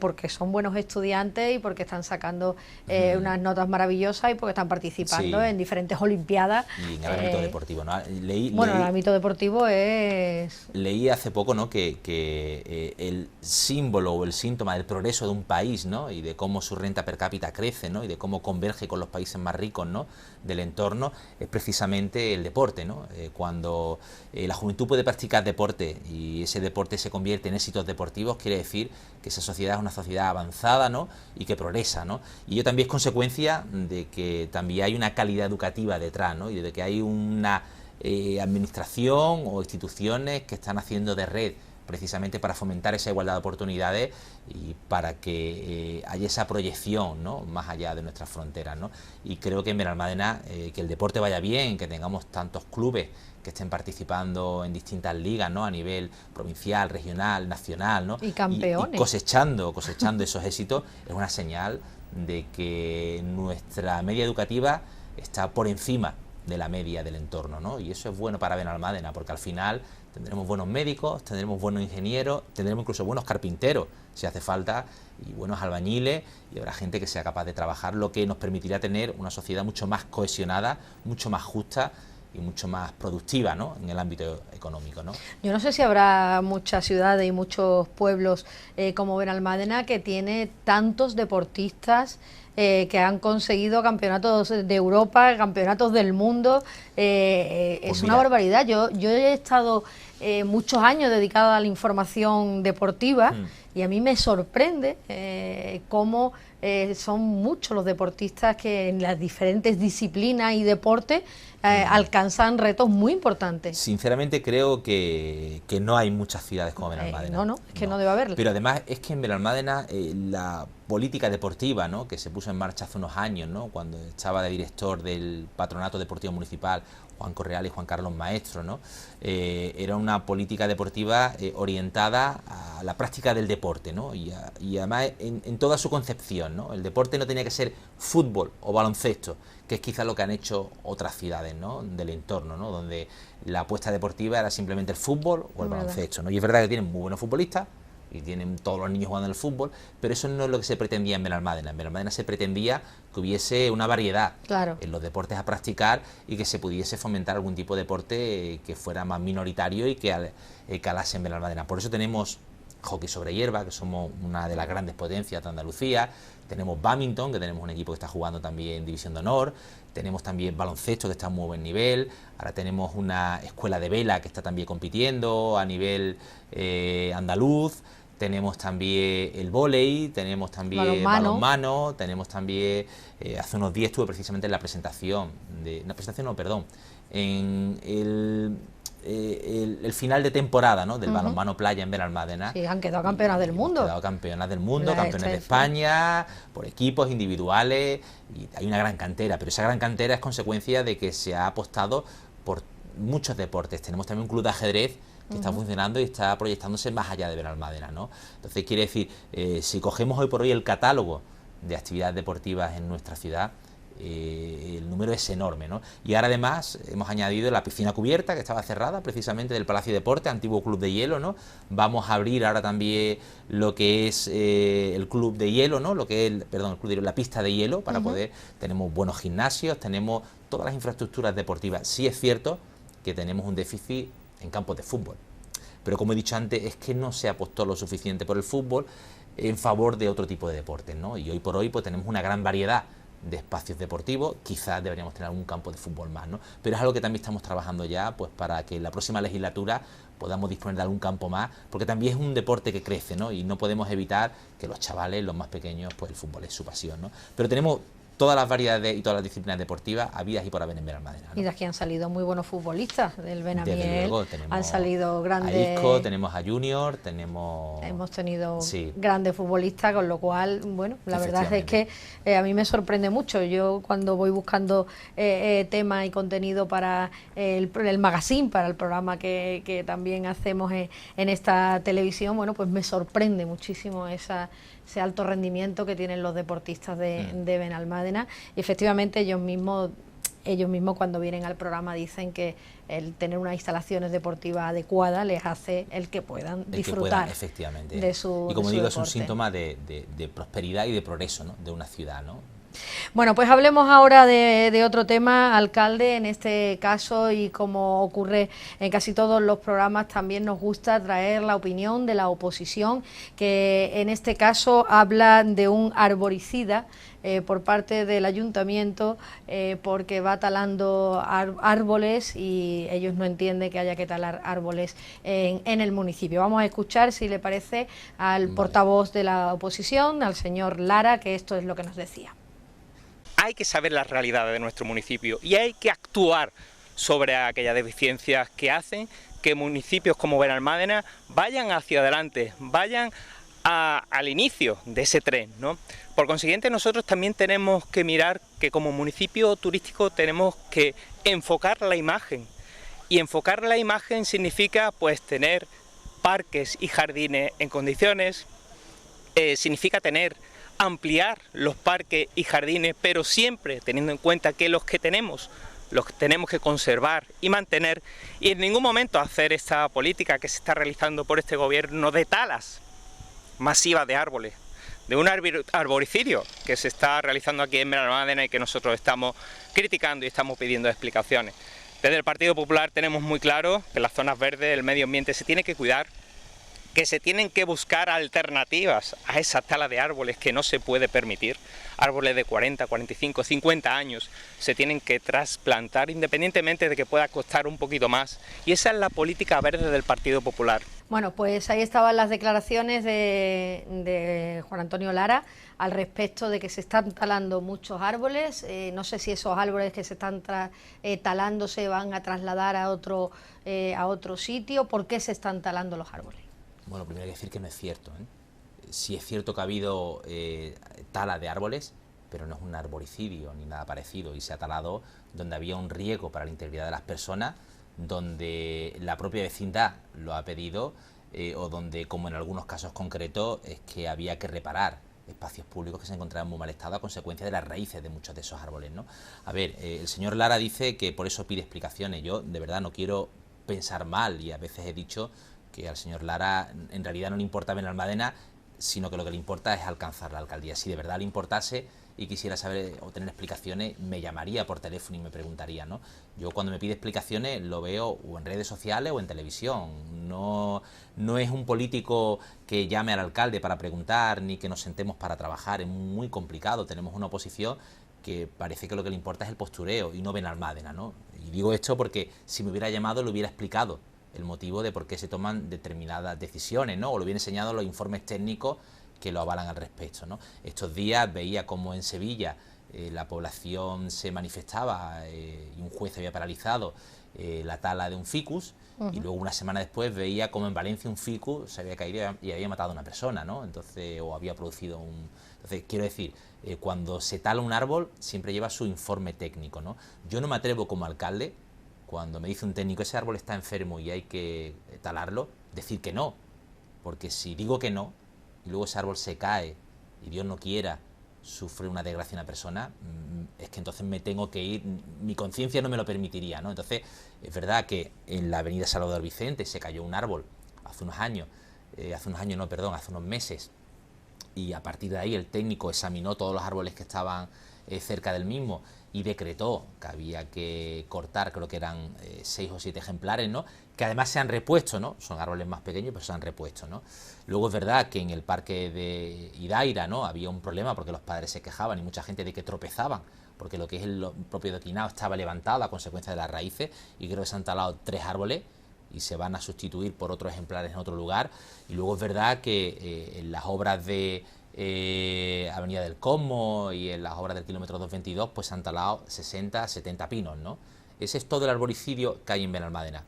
porque son buenos estudiantes y porque están sacando unas notas maravillosas y porque están participando en diferentes olimpiadas.
Y en el ámbito deportivo, ¿no?
El ámbito deportivo es...
Leí hace poco, ¿no?, que el símbolo o el síntoma del progreso de un país, ¿no? Y de cómo su renta per cápita crece, ¿no? Y de cómo converge con los países más ricos, ¿no? Del entorno, es precisamente el deporte, ¿no? Cuando la juventud puede practicar deporte y ese deporte se convierte en éxitos deportivos, quiere decir que esa sociedad es una sociedad avanzada, ¿no? Y que progresa, ¿no? Y ello también es consecuencia de que también hay una calidad educativa detrás, ¿no? Y de que hay una administración o instituciones que están haciendo de red precisamente para fomentar esa igualdad de oportunidades y para que haya esa proyección, ¿no? Más allá de nuestras fronteras, ¿no? Y creo que en Benalmádena que el deporte vaya bien, que tengamos tantos clubes que estén participando en distintas ligas, ¿no? A nivel provincial, regional, nacional, ¿no?
Y campeones.
Y cosechando esos éxitos, es una señal de que nuestra media educativa está por encima de la media del entorno, ¿no? Y eso es bueno para Benalmádena, porque al final tendremos buenos médicos, tendremos buenos ingenieros, tendremos incluso buenos carpinteros, si hace falta, y buenos albañiles, y habrá gente que sea capaz de trabajar, lo que nos permitirá tener una sociedad mucho más cohesionada, mucho más justa y mucho más productiva, ¿no? En el ámbito económico, ¿no?
Yo no sé si habrá muchas ciudades y muchos pueblos como Benalmádena que tiene tantos deportistas que han conseguido campeonatos de Europa, campeonatos del mundo.
Pues
es
mira,
una barbaridad. Yo he estado muchos años dedicada a la información deportiva y a mí me sorprende cómo son muchos los deportistas que en las diferentes disciplinas y deportes alcanzan retos muy importantes.
Sinceramente creo que no hay muchas ciudades como Benalmádena.
No, es que no debe haberlo.
Pero además es que en Benalmádena la política deportiva, ¿no? Que se puso en marcha hace unos años, ¿no? Cuando estaba de director del Patronato Deportivo Municipal Juan Correal y Juan Carlos Maestro, ¿no? Era una política deportiva orientada a la práctica del deporte, ¿no? Y además en toda su concepción, ¿no? El deporte no tenía que ser fútbol o baloncesto, que es quizás lo que han hecho otras ciudades, ¿no? Del entorno, ¿no? Donde la apuesta deportiva era simplemente el fútbol o el baloncesto, ¿no? Y es verdad que tienen muy buenos futbolistas y tienen todos los niños jugando al fútbol, pero eso no es lo que se pretendía en Benalmádena. En Benalmádena se pretendía que hubiese una variedad en los deportes a practicar y que se pudiese fomentar algún tipo de deporte que fuera más minoritario y que calase en Benalmádena. Por eso tenemos hockey sobre hierba, que somos una de las grandes potencias de Andalucía. Tenemos bádminton, que tenemos un equipo que está jugando también en División de Honor. Tenemos también baloncesto, que está a muy buen nivel. Ahora tenemos una escuela de vela que está también compitiendo a nivel andaluz. Tenemos también el vóley, tenemos también balonmano, tenemos también, hace unos días estuve precisamente en la presentación, en el final de temporada, ¿no? Del balonmano playa en Benalmádena.
Sí, han quedado campeonas del mundo.
Han quedado campeonas del mundo, campeones de España, por equipos individuales, y hay una gran cantera, pero esa gran cantera es consecuencia de que se ha apostado por muchos deportes. Tenemos también un club de ajedrez que está funcionando y está proyectándose más allá de Benalmádena, ¿no? Entonces quiere decir, si cogemos hoy por hoy el catálogo de actividades deportivas en nuestra ciudad, el número es enorme, ¿no? Y ahora además hemos añadido la piscina cubierta que estaba cerrada precisamente del Palacio de Deportes, antiguo club de hielo, ¿no? Vamos a abrir ahora también lo que es el club de hielo, ¿no? Lo que es el club de hielo, la pista de hielo para poder, tenemos buenos gimnasios, tenemos todas las infraestructuras deportivas. Sí es cierto que tenemos un déficit en campos de fútbol, pero como he dicho antes, es que no se apostó lo suficiente por el fútbol en favor de otro tipo de deportes, ¿no? Y hoy por hoy pues tenemos una gran variedad de espacios deportivos, quizás deberíamos tener algún campo de fútbol más, ¿no? Pero es algo que también estamos trabajando ya, pues para que en la próxima legislatura podamos disponer de algún campo más, porque también es un deporte que crece, ¿no? Y no podemos evitar que los chavales, los más pequeños, pues el fútbol es su pasión, ¿no? Pero tenemos todas las variedades y todas las disciplinas deportivas habidas y por haber en Benalmádena, ¿no?
Y de aquí han salido muy buenos futbolistas del Benamiel.
Desde luego, tenemos
han salido grandes.
A Isco, tenemos a Junior,
hemos tenido grandes futbolistas, con lo cual, bueno, la verdad es que a mí me sorprende mucho. Yo cuando voy buscando temas y contenido para el magazine, para el programa que también hacemos en esta televisión, bueno, pues me sorprende muchísimo ese alto rendimiento que tienen los deportistas de Benalmádena, y efectivamente ellos mismos cuando vienen al programa dicen que el tener unas instalaciones deportivas adecuadas les hace el que puedan disfrutar
efectivamente
de su
y como
de
digo,
su
es un
deporte.
síntoma de prosperidad y de progreso, ¿no? De una ciudad, ¿no?
Bueno, pues hablemos ahora de otro tema, alcalde. En este caso, y como ocurre en casi todos los programas, también nos gusta traer la opinión de la oposición, que en este caso habla de un arboricida por parte del ayuntamiento, porque va talando árboles y ellos no entienden que haya que talar árboles en el municipio. Vamos a escuchar, si le parece, al portavoz de la oposición, al señor Lara, que esto es lo que nos decía.
Hay que saber las realidades de nuestro municipio y hay que actuar sobre aquellas deficiencias que hacen que municipios como Benalmádena vayan hacia adelante, vayan al inicio de ese tren, ¿no? Por consiguiente, nosotros también tenemos que mirar que como municipio turístico tenemos que enfocar la imagen, y enfocar la imagen significa pues tener parques y jardines en condiciones, significa ampliar los parques y jardines, pero siempre teniendo en cuenta que los que tenemos los tenemos que conservar y mantener, y en ningún momento hacer esta política que se está realizando por este gobierno de talas masivas de árboles, de un arboricidio que se está realizando aquí en Benalmádena y que nosotros estamos criticando y estamos pidiendo explicaciones. Desde el Partido Popular tenemos muy claro que las zonas verdes, el medio ambiente se tiene que cuidar, que se tienen que buscar alternativas a esa tala de árboles que no se puede permitir. Árboles de 40, 45, 50 años se tienen que trasplantar independientemente de que pueda costar un poquito más. Y esa es la política verde del Partido Popular.
Bueno, pues ahí estaban las declaraciones de Juan Antonio Lara al respecto de que se están talando muchos árboles. No sé si esos árboles que se están talando se van a trasladar a otro sitio. ¿Por qué se están talando los árboles?
Bueno, primero hay que decir que no es cierto, ¿eh? Sí es cierto que ha habido tala de árboles, pero no es un arboricidio ni nada parecido, y se ha talado donde había un riesgo para la integridad de las personas, donde la propia vecindad lo ha pedido, o donde, como en algunos casos concretos, es que había que reparar espacios públicos que se encontraban en muy mal estado a consecuencia de las raíces de muchos de esos árboles, ¿no? A ver, el señor Lara dice que por eso pide explicaciones. Yo de verdad no quiero pensar mal, y a veces he dicho que al señor Lara en realidad no le importa Benalmádena, sino que lo que le importa es alcanzar la alcaldía. Si de verdad le importase y quisiera saber o tener explicaciones, me llamaría por teléfono y me preguntaría, ¿no? Yo cuando me pide explicaciones lo veo o en redes sociales o en televisión. No es un político que llame al alcalde para preguntar ni que nos sentemos para trabajar. Es muy complicado. Tenemos una oposición que parece que lo que le importa es el postureo y no Benalmádena, ¿no? Y digo esto porque si me hubiera llamado lo hubiera explicado el motivo de por qué se toman determinadas decisiones, ¿no? O lo hubiera enseñado los informes técnicos que lo avalan al respecto, ¿no? Estos días veía como en Sevilla la población se manifestaba y un juez había paralizado la tala de un ficus, y luego una semana después veía como en Valencia un ficus se había caído y había matado a una persona, ¿no? Entonces, o había producido un... Entonces, quiero decir, cuando se tala un árbol siempre lleva su informe técnico, ¿no? Yo no me atrevo como alcalde, cuando me dice un técnico ese árbol está enfermo y hay que talarlo, decir que no, porque si digo que no y luego ese árbol se cae y Dios no quiera sufre una desgracia una persona, es que entonces me tengo que ir, mi conciencia no me lo permitiría, ¿no? Entonces es verdad que en la avenida Salvador Vicente se cayó un árbol hace unos meses, y a partir de ahí el técnico examinó todos los árboles que estaban cerca del mismo y decretó que había que cortar, creo que eran 6 o 7 ejemplares, ¿no? Que además se han repuesto, ¿no? Son árboles más pequeños, pero se han repuesto, ¿no? Luego es verdad que en el parque de Idaira, ¿no? Había un problema porque los padres se quejaban y mucha gente de que tropezaban, porque lo que es el propio declinado estaba levantado a consecuencia de las raíces, y creo que se han talado 3 árboles y se van a sustituir por otros ejemplares en otro lugar. Y luego es verdad que en las obras de Avenida del Cosmo y en las obras del kilómetro 222 pues se han talado 60, 70 pinos, ¿no? Ese es todo el arboricidio que hay en Benalmádena.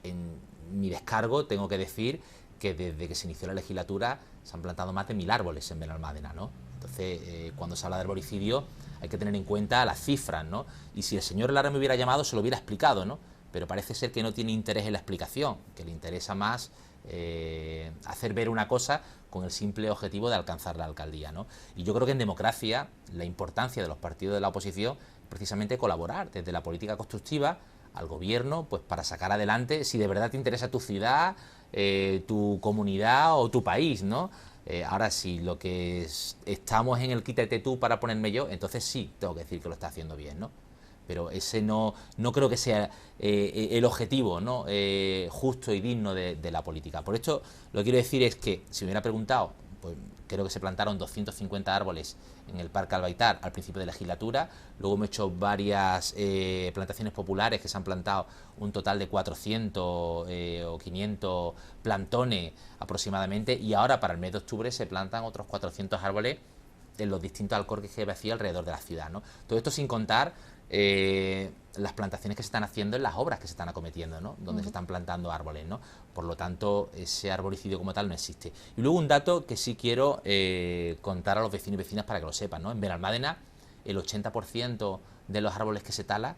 En mi descargo tengo que decir que desde que se inició la legislatura se han plantado más de 1000 árboles en Benalmádena, ¿no? Entonces, cuando se habla de arboricidio hay que tener en cuenta las cifras, ¿no? Y si el señor Lara me hubiera llamado se lo hubiera explicado, ¿no? Pero parece ser que no tiene interés en la explicación, que le interesa más hacer ver una cosa con el simple objetivo de alcanzar la alcaldía, ¿no? Y yo creo que en democracia la importancia de los partidos de la oposición es precisamente colaborar desde la política constructiva al gobierno, pues para sacar adelante, si de verdad te interesa tu ciudad, tu comunidad o tu país, ¿no? Ahora, si lo que estamos en el quítate tú para ponerme yo, entonces sí, tengo que decir que lo está haciendo bien, ¿no? Pero ese no creo que sea el objetivo, ¿no? Justo y digno de la política. Por esto, lo que quiero decir es que, si me hubiera preguntado, pues creo que se plantaron 250 árboles en el Parque Albaitar al principio de legislatura, luego hemos hecho varias plantaciones populares que se han plantado un total de 400 o 500 plantones aproximadamente, y ahora para el mes de octubre se plantan otros 400 árboles en los distintos alcorques que hay vacíos alrededor de la ciudad, ¿no? Todo esto sin contar las plantaciones que se están haciendo en las obras que se están acometiendo, ¿no? Donde se están plantando árboles, ¿no? Por lo tanto, ese arboricidio como tal no existe. Y luego un dato que sí quiero contar a los vecinos y vecinas para que lo sepan, ¿no? En Benalmádena, el 80% de los árboles que se talan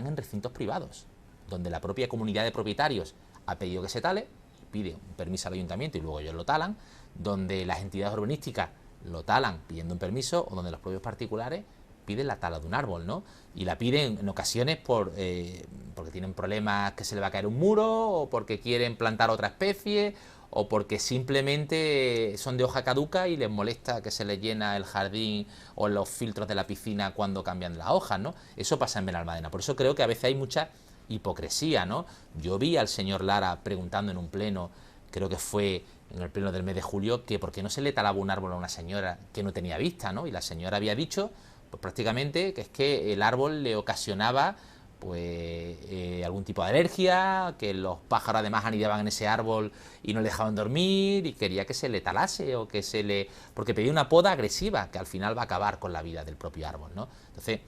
en recintos privados, donde la propia comunidad de propietarios ha pedido que se tale, pide un permiso al ayuntamiento y luego ellos lo talan, donde las entidades urbanísticas lo talan pidiendo un permiso, o donde los propios particulares piden la tala de un árbol, ¿no? Y la piden en ocasiones porque tienen problemas, que se le va a caer un muro, o porque quieren plantar otra especie, o porque simplemente son de hoja caduca y les molesta que se les llena el jardín o los filtros de la piscina cuando cambian las hojas, ¿no? Eso pasa en Benalmádena. Por eso creo que a veces hay mucha hipocresía, ¿no? Yo vi al señor Lara preguntando en un pleno, creo que fue en el pleno del mes de julio, que por qué no se le talaba un árbol a una señora que no tenía vista, ¿no? Y la señora había dicho, pues prácticamente, que es que el árbol le ocasionaba pues algún tipo de alergia, que los pájaros además anidaban en ese árbol y no le dejaban dormir, y quería que se le talase o que se le... porque pedía una poda agresiva que al final va a acabar con la vida del propio árbol, ¿no? Entonces,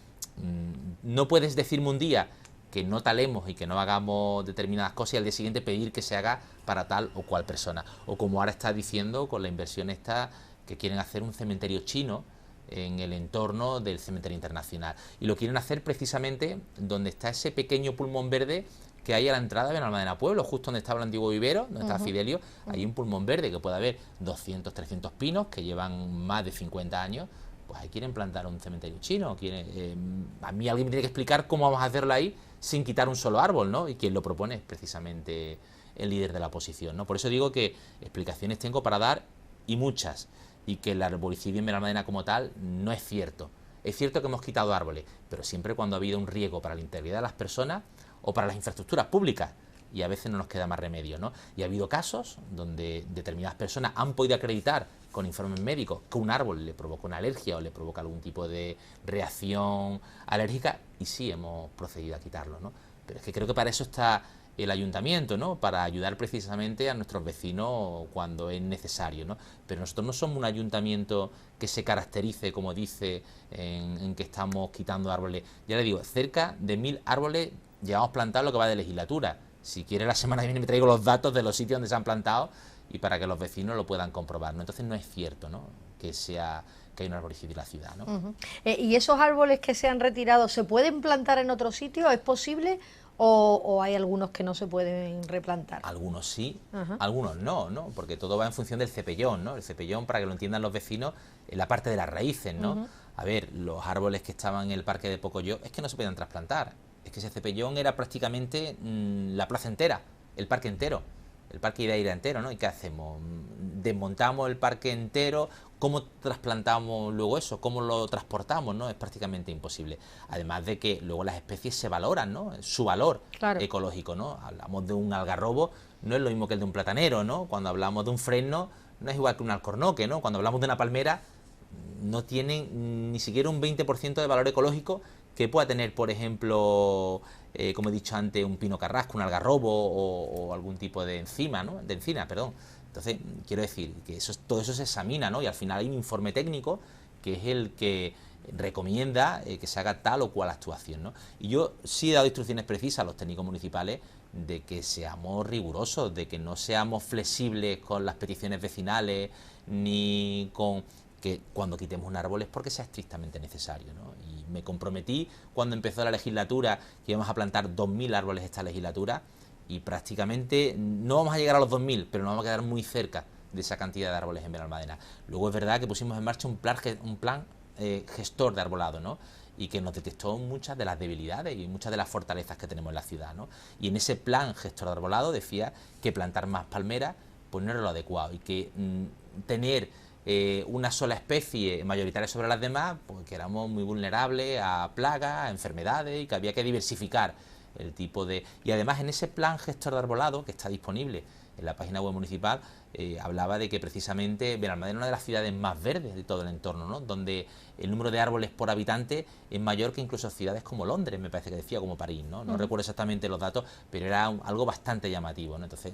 no puedes decirme un día que no talemos y que no hagamos determinadas cosas y al día siguiente pedir que se haga para tal o cual persona. O como ahora está diciendo con la inversión esta, que quieren hacer un cementerio chino en el entorno del cementerio internacional. Y lo quieren hacer precisamente donde está ese pequeño pulmón verde que hay a la entrada de Benalmádena Pueblo, justo donde estaba el antiguo vivero, donde estaba Fidelio. Hay un pulmón verde que puede haber 200, 300 pinos que llevan más de 50 años. Pues ahí quieren plantar un cementerio chino. A mí alguien me tiene que explicar cómo vamos a hacerlo ahí sin quitar un solo árbol, ¿no? Y quien lo propone es precisamente el líder de la oposición, ¿no? Por eso digo que explicaciones tengo para dar, y muchas, y que el arboricidio en Benalmádena como tal no es cierto. Es cierto que hemos quitado árboles, pero siempre cuando ha habido un riesgo para la integridad de las personas o para las infraestructuras públicas, y a veces no nos queda más remedio, ¿no? Y ha habido casos donde determinadas personas han podido acreditar con informes médicos que un árbol le provoca una alergia o le provoca algún tipo de reacción alérgica, y sí hemos procedido a quitarlo, ¿no? Pero es que creo que para eso está el ayuntamiento, ¿no? Para ayudar precisamente a nuestros vecinos cuando es necesario, ¿no? Pero nosotros no somos un ayuntamiento que se caracterice, como dice, en que estamos quitando árboles. Ya le digo, cerca de 1000 árboles llevamos plantados lo que va de legislatura. Si quiere, la semana que viene me traigo los datos de los sitios donde se han plantado y para que los vecinos lo puedan comprobar, ¿no? Entonces no es cierto, ¿no?, que hay un arboricidio en la ciudad, ¿no?
¿Y esos árboles que se han retirado se pueden plantar en otro sitio? ¿Es posible? ¿O hay algunos que no se pueden replantar?
Algunos sí, algunos no, ¿no? Porque todo va en función del cepellón, ¿no? El cepellón, para que lo entiendan los vecinos, es la parte de las raíces, ¿no? A ver, los árboles que estaban en el parque de Pocoyo es que no se podían trasplantar. Es que ese cepellón era prácticamente la plaza entera, el parque entero. El parque Idaira entero, ¿no? ¿Y qué hacemos? Desmontamos el parque entero. ¿Cómo trasplantamos luego eso? ¿Cómo lo transportamos, no? Es prácticamente imposible. Además de que luego las especies se valoran, ¿no? Su valor ecológico, ¿no? Hablamos de un algarrobo, no es lo mismo que el de un platanero, ¿no? Cuando hablamos de un fresno, no es igual que un alcornoque, ¿no? Cuando hablamos de una palmera, no tienen ni siquiera un 20% de valor ecológico que pueda tener, por ejemplo, como he dicho antes, un pino carrasco, un algarrobo o algún tipo de encina, ¿no? Entonces, quiero decir que todo eso se examina, ¿no? Y al final hay un informe técnico que es el que recomienda que se haga tal o cual actuación, ¿no? Y yo sí he dado instrucciones precisas a los técnicos municipales de que seamos rigurosos, de que no seamos flexibles con las peticiones vecinales, ni con que cuando quitemos un árbol es porque sea estrictamente necesario, ¿no? Y me comprometí cuando empezó la legislatura que íbamos a plantar 2000 árboles esta legislatura, y prácticamente no vamos a llegar a los 2000, pero nos vamos a quedar muy cerca de esa cantidad de árboles en Benalmádena. Luego es verdad que pusimos en marcha un plan gestor de arbolado, ¿no? Y que nos detectó muchas de las debilidades y muchas de las fortalezas que tenemos en la ciudad, ¿no? Y en ese plan gestor de arbolado decía que plantar más palmeras pues no era lo adecuado, y que tener una sola especie mayoritaria sobre las demás, pues que éramos muy vulnerables a plagas, a enfermedades y que había que diversificar el tipo de... Y además en ese plan gestor de arbolado que está disponible en la página web municipal, hablaba de que precisamente Benalmádena es una de las ciudades más verdes de todo el entorno, ¿no? Donde el número de árboles por habitante es mayor que incluso ciudades como Londres, me parece que decía, como París, ¿no? No recuerdo exactamente los datos, pero era algo bastante llamativo, ¿no? Entonces,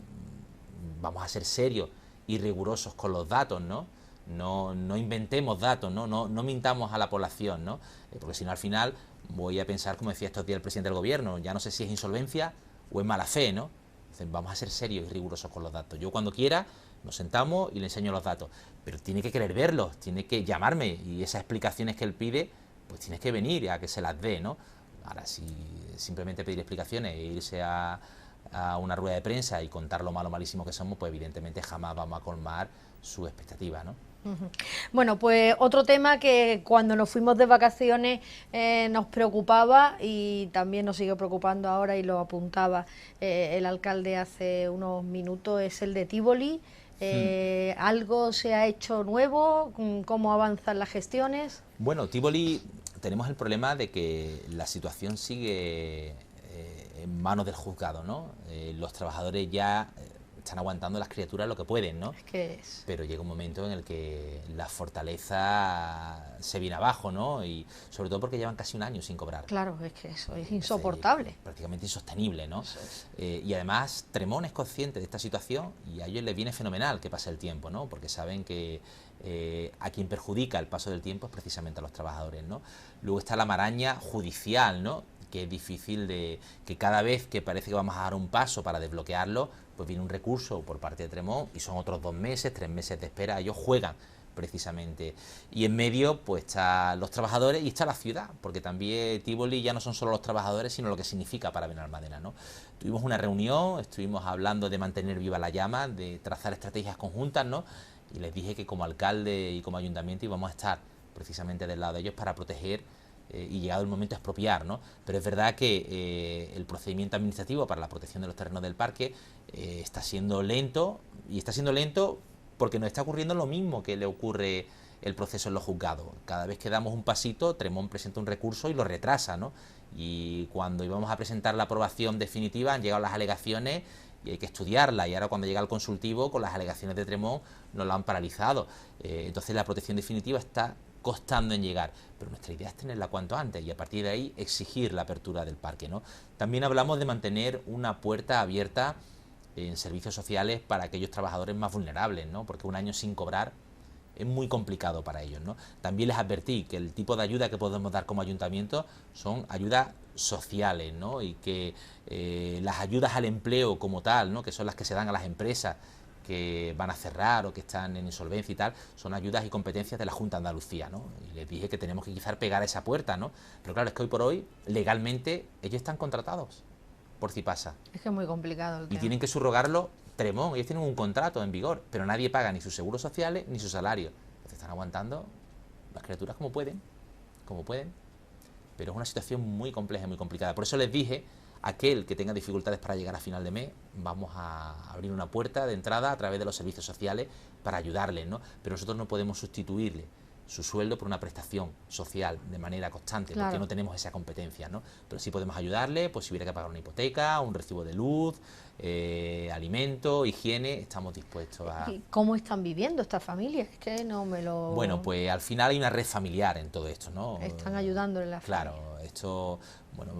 vamos a ser serios y rigurosos con los datos, ¿no? No inventemos datos, no mintamos a la población, ¿no? Porque si no, al final voy a pensar, como decía estos días el presidente del gobierno, ya no sé si es insolvencia o es mala fe, ¿no? Entonces, vamos a ser serios y rigurosos con los datos. Yo cuando quiera nos sentamos y le enseño los datos, pero tiene que querer verlos, tiene que llamarme y esas explicaciones que él pide, pues tienes que venir a que se las dé, ¿no? Ahora, si simplemente pedir explicaciones e irse a una rueda de prensa y contar lo malo malísimo que somos, pues evidentemente jamás vamos a colmar su expectativa, ¿no?
Bueno, pues otro tema que cuando nos fuimos de vacaciones nos preocupaba y también nos sigue preocupando ahora y lo apuntaba el alcalde hace unos minutos, es el de Tívoli. ¿Algo se ha hecho nuevo? ¿Cómo avanzan las gestiones?
Bueno, Tívoli tenemos el problema de que la situación sigue en manos del juzgado, ¿no? Los trabajadores ya están aguantando las criaturas lo que pueden, ¿no? Pero llega un momento en el que la fortaleza se viene abajo, ¿no? Y sobre todo porque llevan casi un año sin cobrar.
Claro, es que eso es insoportable.
Prácticamente insostenible, ¿no? Y además Tremón es consciente de esta situación y a ellos les viene fenomenal que pase el tiempo, ¿no? Porque saben que a quien perjudica el paso del tiempo es precisamente a los trabajadores, ¿no? Luego está la maraña judicial, ¿no? Que es difícil de que cada vez que parece que vamos a dar un paso para desbloquearlo, pues viene un recurso por parte de Tremón y son otros 2 meses, 3 meses de espera. Ellos juegan precisamente. Y en medio pues están los trabajadores y está la ciudad, porque también Tívoli ya no son solo los trabajadores, sino lo que significa para Benalmádena, ¿no? Tuvimos una reunión, estuvimos hablando de mantener viva la llama, de trazar estrategias conjuntas, ¿no? Y les dije que como alcalde y como ayuntamiento íbamos a estar precisamente del lado de ellos para proteger y llegado el momento a expropiar, ¿no? Pero es verdad que el procedimiento administrativo para la protección de los terrenos del parque está siendo lento, y está siendo lento porque nos está ocurriendo lo mismo que le ocurre el proceso en los juzgados. Cada vez que damos un pasito, Tremón presenta un recurso y lo retrasa, ¿no? Y cuando íbamos a presentar la aprobación definitiva han llegado las alegaciones y hay que estudiarla, y ahora cuando llega el consultivo con las alegaciones de Tremón nos lo han paralizado. Entonces la protección definitiva está costando en llegar, pero nuestra idea es tenerla cuanto antes y a partir de ahí exigir la apertura del parque, ¿no? También hablamos de mantener una puerta abierta en servicios sociales para aquellos trabajadores más vulnerables, ¿no? Porque un año sin cobrar es muy complicado para ellos, ¿no? También les advertí que el tipo de ayuda que podemos dar como ayuntamiento son ayudas sociales, ¿no? Y que las ayudas al empleo como tal, ¿no? Que son las que se dan a las empresas que van a cerrar o que están en insolvencia y tal, son ayudas y competencias de la Junta de Andalucía, ¿no? Y les dije que tenemos que quizás pegar a esa puerta, ¿no? Pero claro, es que hoy por hoy, legalmente, ellos están contratados por Cipasa.
Es que es muy complicado el tema.
Y tienen que subrogarlo Tremón, ellos tienen un contrato en vigor, pero nadie paga ni sus seguros sociales ni su salario. Entonces están aguantando las criaturas como pueden, pero es una situación muy compleja y muy complicada. Por eso les dije, aquel que tenga dificultades para llegar a final de mes, vamos a abrir una puerta de entrada a través de los servicios sociales para ayudarles, ¿no? Pero nosotros no podemos sustituirle su sueldo por una prestación social de manera constante, porque no tenemos esa competencia, ¿no? Pero sí podemos ayudarle, pues si hubiera que pagar una hipoteca, un recibo de luz, alimento, higiene, estamos dispuestos a...
¿Y cómo están viviendo estas familias? Es que no me lo...
Bueno, pues al final hay una red familiar en todo esto, ¿no?
Están ayudándole a la familia.
Claro, esto, bueno,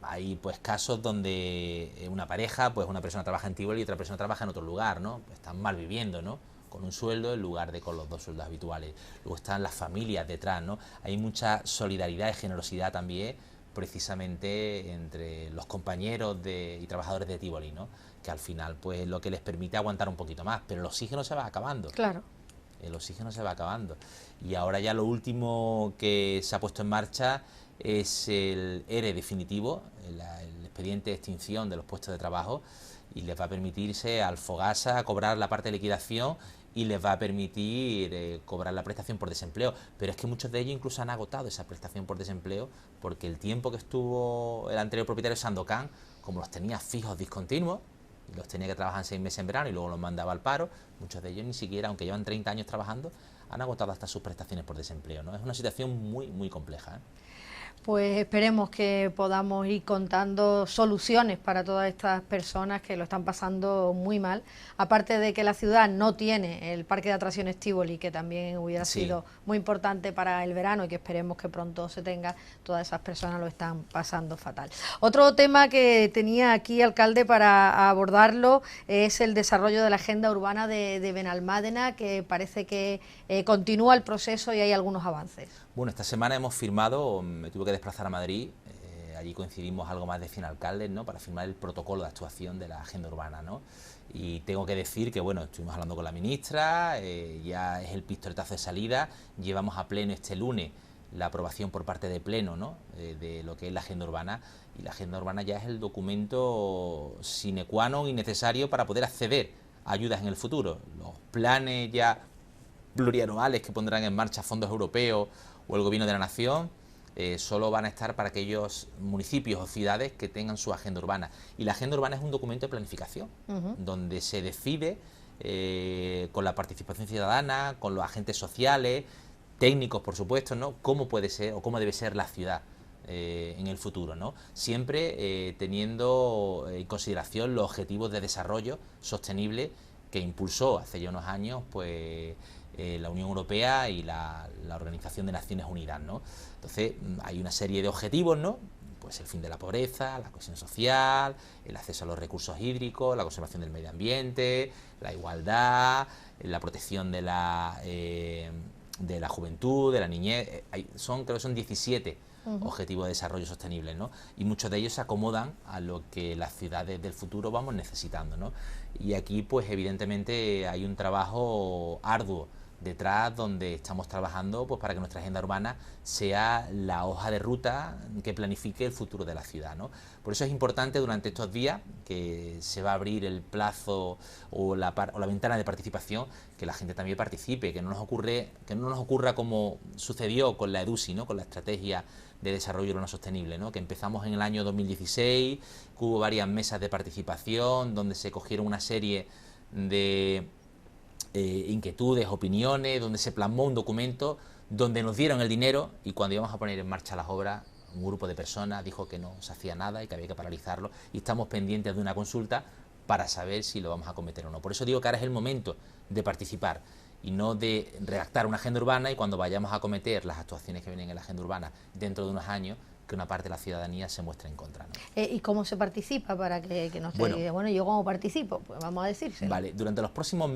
hay pues casos donde una pareja, pues una persona trabaja en Tívoli y otra persona trabaja en otro lugar, ¿no? Están mal viviendo, ¿no? Con un sueldo en lugar de con los 2 sueldos habituales. Luego están las familias detrás, ¿no? Hay mucha solidaridad y generosidad también, precisamente entre los compañeros y trabajadores de Tívoli, ¿no? Que al final, pues lo que les permite aguantar un poquito más, pero el oxígeno se va acabando.
Claro.
El oxígeno se va acabando. Y ahora ya lo último que se ha puesto en marcha es el ERE definitivo, el expediente de extinción de los puestos de trabajo, y les va a permitirse al Fogasa cobrar la parte de liquidación y les va a permitir cobrar la prestación por desempleo. Pero es que muchos de ellos incluso han agotado esa prestación por desempleo porque el tiempo que estuvo el anterior propietario Sandokan, como los tenía fijos discontinuos, los tenía que trabajar 6 meses en verano y luego los mandaba al paro. Muchos de ellos ni siquiera, aunque llevan 30 años trabajando, han agotado hasta sus prestaciones por desempleo, ¿no? Es una situación muy compleja, ¿eh?
Pues esperemos que podamos ir contando soluciones para todas estas personas que lo están pasando muy mal. Aparte de que la ciudad no tiene el parque de atracciones Tívoli, que también hubiera sido muy importante para el verano y que esperemos que pronto se tenga, todas esas personas lo están pasando fatal. Otro tema que tenía aquí, alcalde, para abordarlo es el desarrollo de la agenda urbana de Benalmádena, que parece que continúa el proceso y hay algunos avances.
Bueno, esta semana hemos firmado, me tuve que desplazar a Madrid, allí coincidimos algo más de 100 alcaldes, ¿no?, para firmar el protocolo de actuación de la agenda urbana, ¿no? Y tengo que decir que, bueno, estuvimos hablando con la ministra, ya es el pistoletazo de salida, llevamos a pleno este lunes la aprobación por parte de pleno, ¿no?, de lo que es la agenda urbana, y la agenda urbana ya es el documento sine qua non y necesario para poder acceder a ayudas en el futuro. Los planes ya plurianuales que pondrán en marcha fondos europeos o el Gobierno de la Nación solo van a estar para aquellos municipios o ciudades que tengan su agenda urbana. Y la agenda urbana es un documento de planificación, donde se decide con la participación ciudadana, con los agentes sociales, técnicos, por supuesto, ¿no?, cómo puede ser o cómo debe ser la ciudad en el futuro, ¿no? Siempre teniendo en consideración los objetivos de desarrollo sostenible que impulsó hace ya unos años, pues, la Unión Europea y la Organización de Naciones Unidas, ¿no? Entonces hay una serie de objetivos, ¿no?, pues el fin de la pobreza, la cohesión social, el acceso a los recursos hídricos, la conservación del medio ambiente, la igualdad, la protección de la juventud, de la niñez. Creo que son 17 objetivos de desarrollo sostenible, ¿no? Y muchos de ellos se acomodan a lo que las ciudades del futuro vamos necesitando, ¿no? Y aquí, pues evidentemente hay un trabajo arduo detrás, donde estamos trabajando pues para que nuestra agenda urbana sea la hoja de ruta que planifique el futuro de la ciudad, ¿no? Por eso es importante durante estos días, que se va a abrir el plazo o la ventana de participación, que la gente también participe, que no nos ocurra como sucedió con la EDUSI, ¿no?, con la estrategia de desarrollo urbano sostenible, ¿no?, que empezamos en el año 2016, que hubo varias mesas de participación donde se cogieron una serie de inquietudes, opiniones, donde se plasmó un documento, donde nos dieron el dinero, y cuando íbamos a poner en marcha las obras, un grupo de personas dijo que no se hacía nada y que había que paralizarlo, y estamos pendientes de una consulta para saber si lo vamos a acometer o no. Por eso digo que ahora es el momento de participar y no de redactar una agenda urbana, y cuando vayamos a acometer las actuaciones que vienen en la agenda urbana dentro de unos años, que una parte de la ciudadanía se muestre en contra, ¿no?
¿Y cómo se participa para que no se diga, bueno, ¿yo cómo participo? Pues vamos a decírselo.
Vale, durante los próximos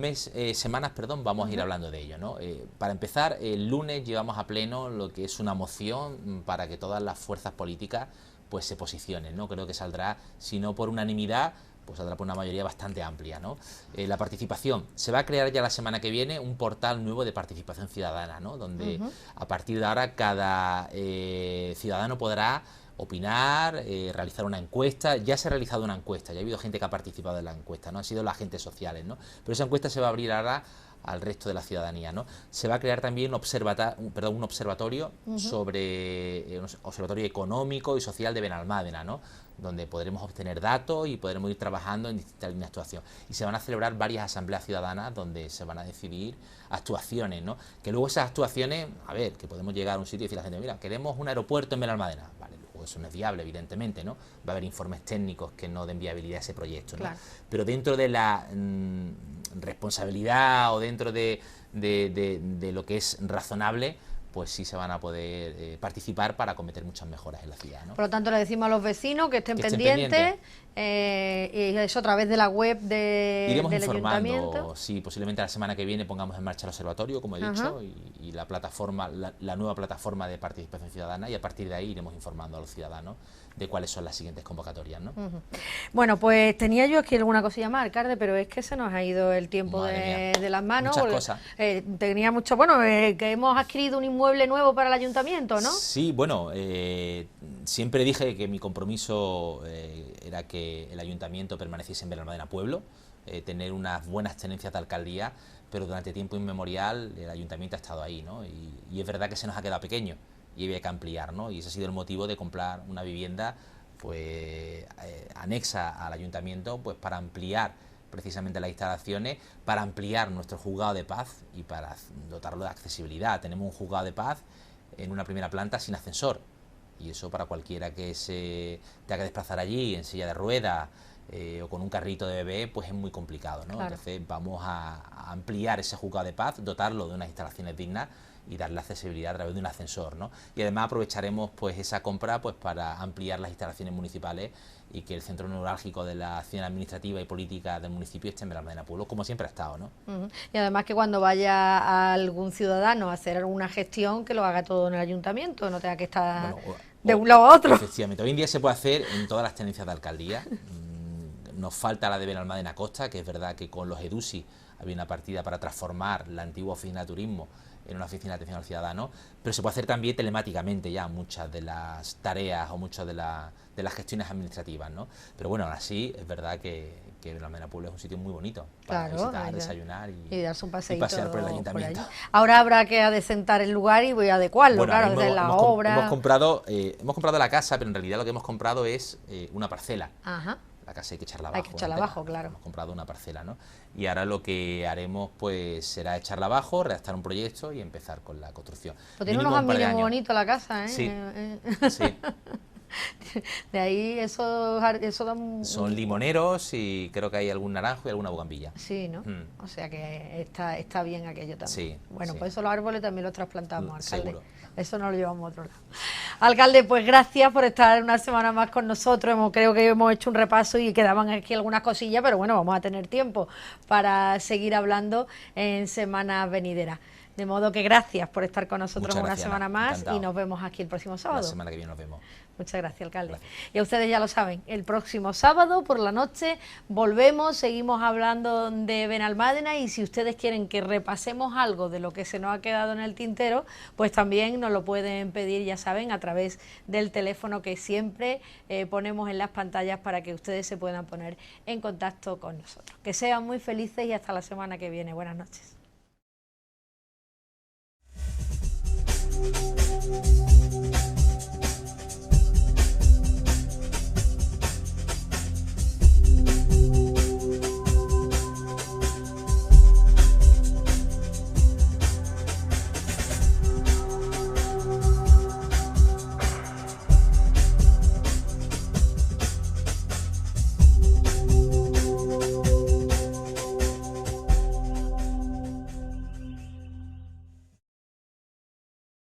semanas, vamos a ir hablando de ello, ¿no? Para empezar, el lunes llevamos a pleno lo que es una moción para que todas las fuerzas políticas pues se posicionen, ¿no? Creo que saldrá, si no por unanimidad, pues saldrá por una mayoría bastante amplia, ¿no? La participación. Se va a crear ya la semana que viene un portal nuevo de participación ciudadana, ¿no?, donde a partir de ahora cada ciudadano podrá opinar, realizar una encuesta. Ya se ha realizado una encuesta, ya ha habido gente que ha participado en la encuesta, ¿no? Han sido los agentes sociales, ¿no? Pero esa encuesta se va a abrir ahora al resto de la ciudadanía, ¿no? Se va a crear también un observatorio sobre un observatorio económico y social de Benalmádena, ¿no?, donde podremos obtener datos y podremos ir trabajando en distintas líneas de actuación. Y se van a celebrar varias asambleas ciudadanas donde se van a decidir actuaciones, ¿no? Que luego esas actuaciones, a ver, que podemos llegar a un sitio y decir a la gente, mira, queremos un aeropuerto en Benalmádena. Vale, luego eso no es viable, evidentemente, ¿no? Va a haber informes técnicos que no den viabilidad a ese proyecto, ¿no? Claro. Pero dentro de la responsabilidad o dentro de lo que es razonable, pues sí se van a poder participar para acometer muchas mejoras en la ciudad, ¿no?
Por lo tanto, le decimos a los vecinos que estén pendientes, y eso a través de la web del Ayuntamiento.
Sí, posiblemente la semana que viene pongamos en marcha el observatorio, como he dicho, y la plataforma, la nueva plataforma de participación ciudadana, y a partir de ahí iremos informando a los ciudadanos de cuáles son las siguientes convocatorias, ¿no?
Bueno, pues tenía yo aquí alguna cosilla más, alcalde, pero es que se nos ha ido el tiempo de las manos.
Muchas cosas.
Tenía mucho, bueno, que hemos adquirido un inmueble nuevo para el ayuntamiento, ¿no?
Sí, bueno, siempre dije que mi compromiso era que el ayuntamiento permaneciese en Benalmádena Pueblo, tener unas buenas tenencias de alcaldía, pero durante tiempo inmemorial el ayuntamiento ha estado ahí, ¿no? Y es verdad que se nos ha quedado pequeño y había que ampliar, ¿no? Y ese ha sido el motivo de comprar una vivienda pues anexa al ayuntamiento, pues para ampliar precisamente las instalaciones, para ampliar nuestro juzgado de paz y para dotarlo de accesibilidad. Tenemos un juzgado de paz en una primera planta sin ascensor, y eso para cualquiera que se tenga que desplazar allí en silla de ruedas o con un carrito de bebé, pues es muy complicado, ¿no?
Claro.
Entonces vamos a ampliar ese juzgado de paz, dotarlo de unas instalaciones dignas y darle accesibilidad a través de un ascensor, ¿no? Y además aprovecharemos pues esa compra pues para ampliar las instalaciones municipales y que el centro neurálgico de la acción administrativa y política del municipio esté en Benalmádena Pueblo, como siempre ha estado, ¿no?
Y además que cuando vaya a algún ciudadano a hacer alguna gestión, que lo haga todo en el ayuntamiento, no tenga que estar de un lado a otro.
Efectivamente, hoy en día se puede hacer en todas las tenencias de alcaldía. Nos falta la de Benalmádena Costa, que es verdad que con los EDUSI había una partida para transformar la antigua oficina de turismo en una oficina de atención al ciudadano, pero se puede hacer también telemáticamente ya muchas de las tareas o muchas de las gestiones administrativas, ¿no? Pero bueno, aún así es verdad que Benalmádena Pueblo es un sitio muy bonito para visitar, desayunar y
darse un paseíto
y pasear por el ayuntamiento.
Por ahora habrá que adecentar el lugar y voy a adecuarlo,
bueno,
claro, desde la obra.
Hemos comprado la casa, pero en realidad lo que hemos comprado es una parcela.
Ajá.
La casa hay que echarla abajo.
Hay que echarla abajo, claro.
Hemos comprado una parcela, ¿no? Y ahora lo que haremos pues será echarla abajo, redactar un proyecto y empezar con la construcción.
Pues tiene unos ambientes muy bonitos la casa, ¿eh?
Sí, sí.
De ahí eso da
Son limoneros y creo que hay algún naranjo y alguna bugambilla.
Sí, ¿no? O sea que está bien aquello también.
Sí,
bueno,
sí.
pues eso los árboles también los trasplantamos, alcalde.
Seguro.
Eso no lo llevamos a otro lado. Alcalde, pues gracias por estar una semana más con nosotros. Creo que hemos hecho un repaso y quedaban aquí algunas cosillas, pero bueno, vamos a tener tiempo para seguir hablando en semanas venideras. De modo que gracias por estar con nosotros una semana más. Encantado. Y nos vemos aquí el próximo sábado.
La semana que viene nos vemos.
Muchas gracias, alcalde.
Gracias.
Y a ustedes ya lo saben, el próximo sábado por la noche volvemos, seguimos hablando de Benalmádena, y si ustedes quieren que repasemos algo de lo que se nos ha quedado en el tintero, pues también nos lo pueden pedir, ya saben, a través del teléfono que siempre ponemos en las pantallas para que ustedes se puedan poner en contacto con nosotros. Que sean muy felices y hasta la semana que viene. Buenas noches.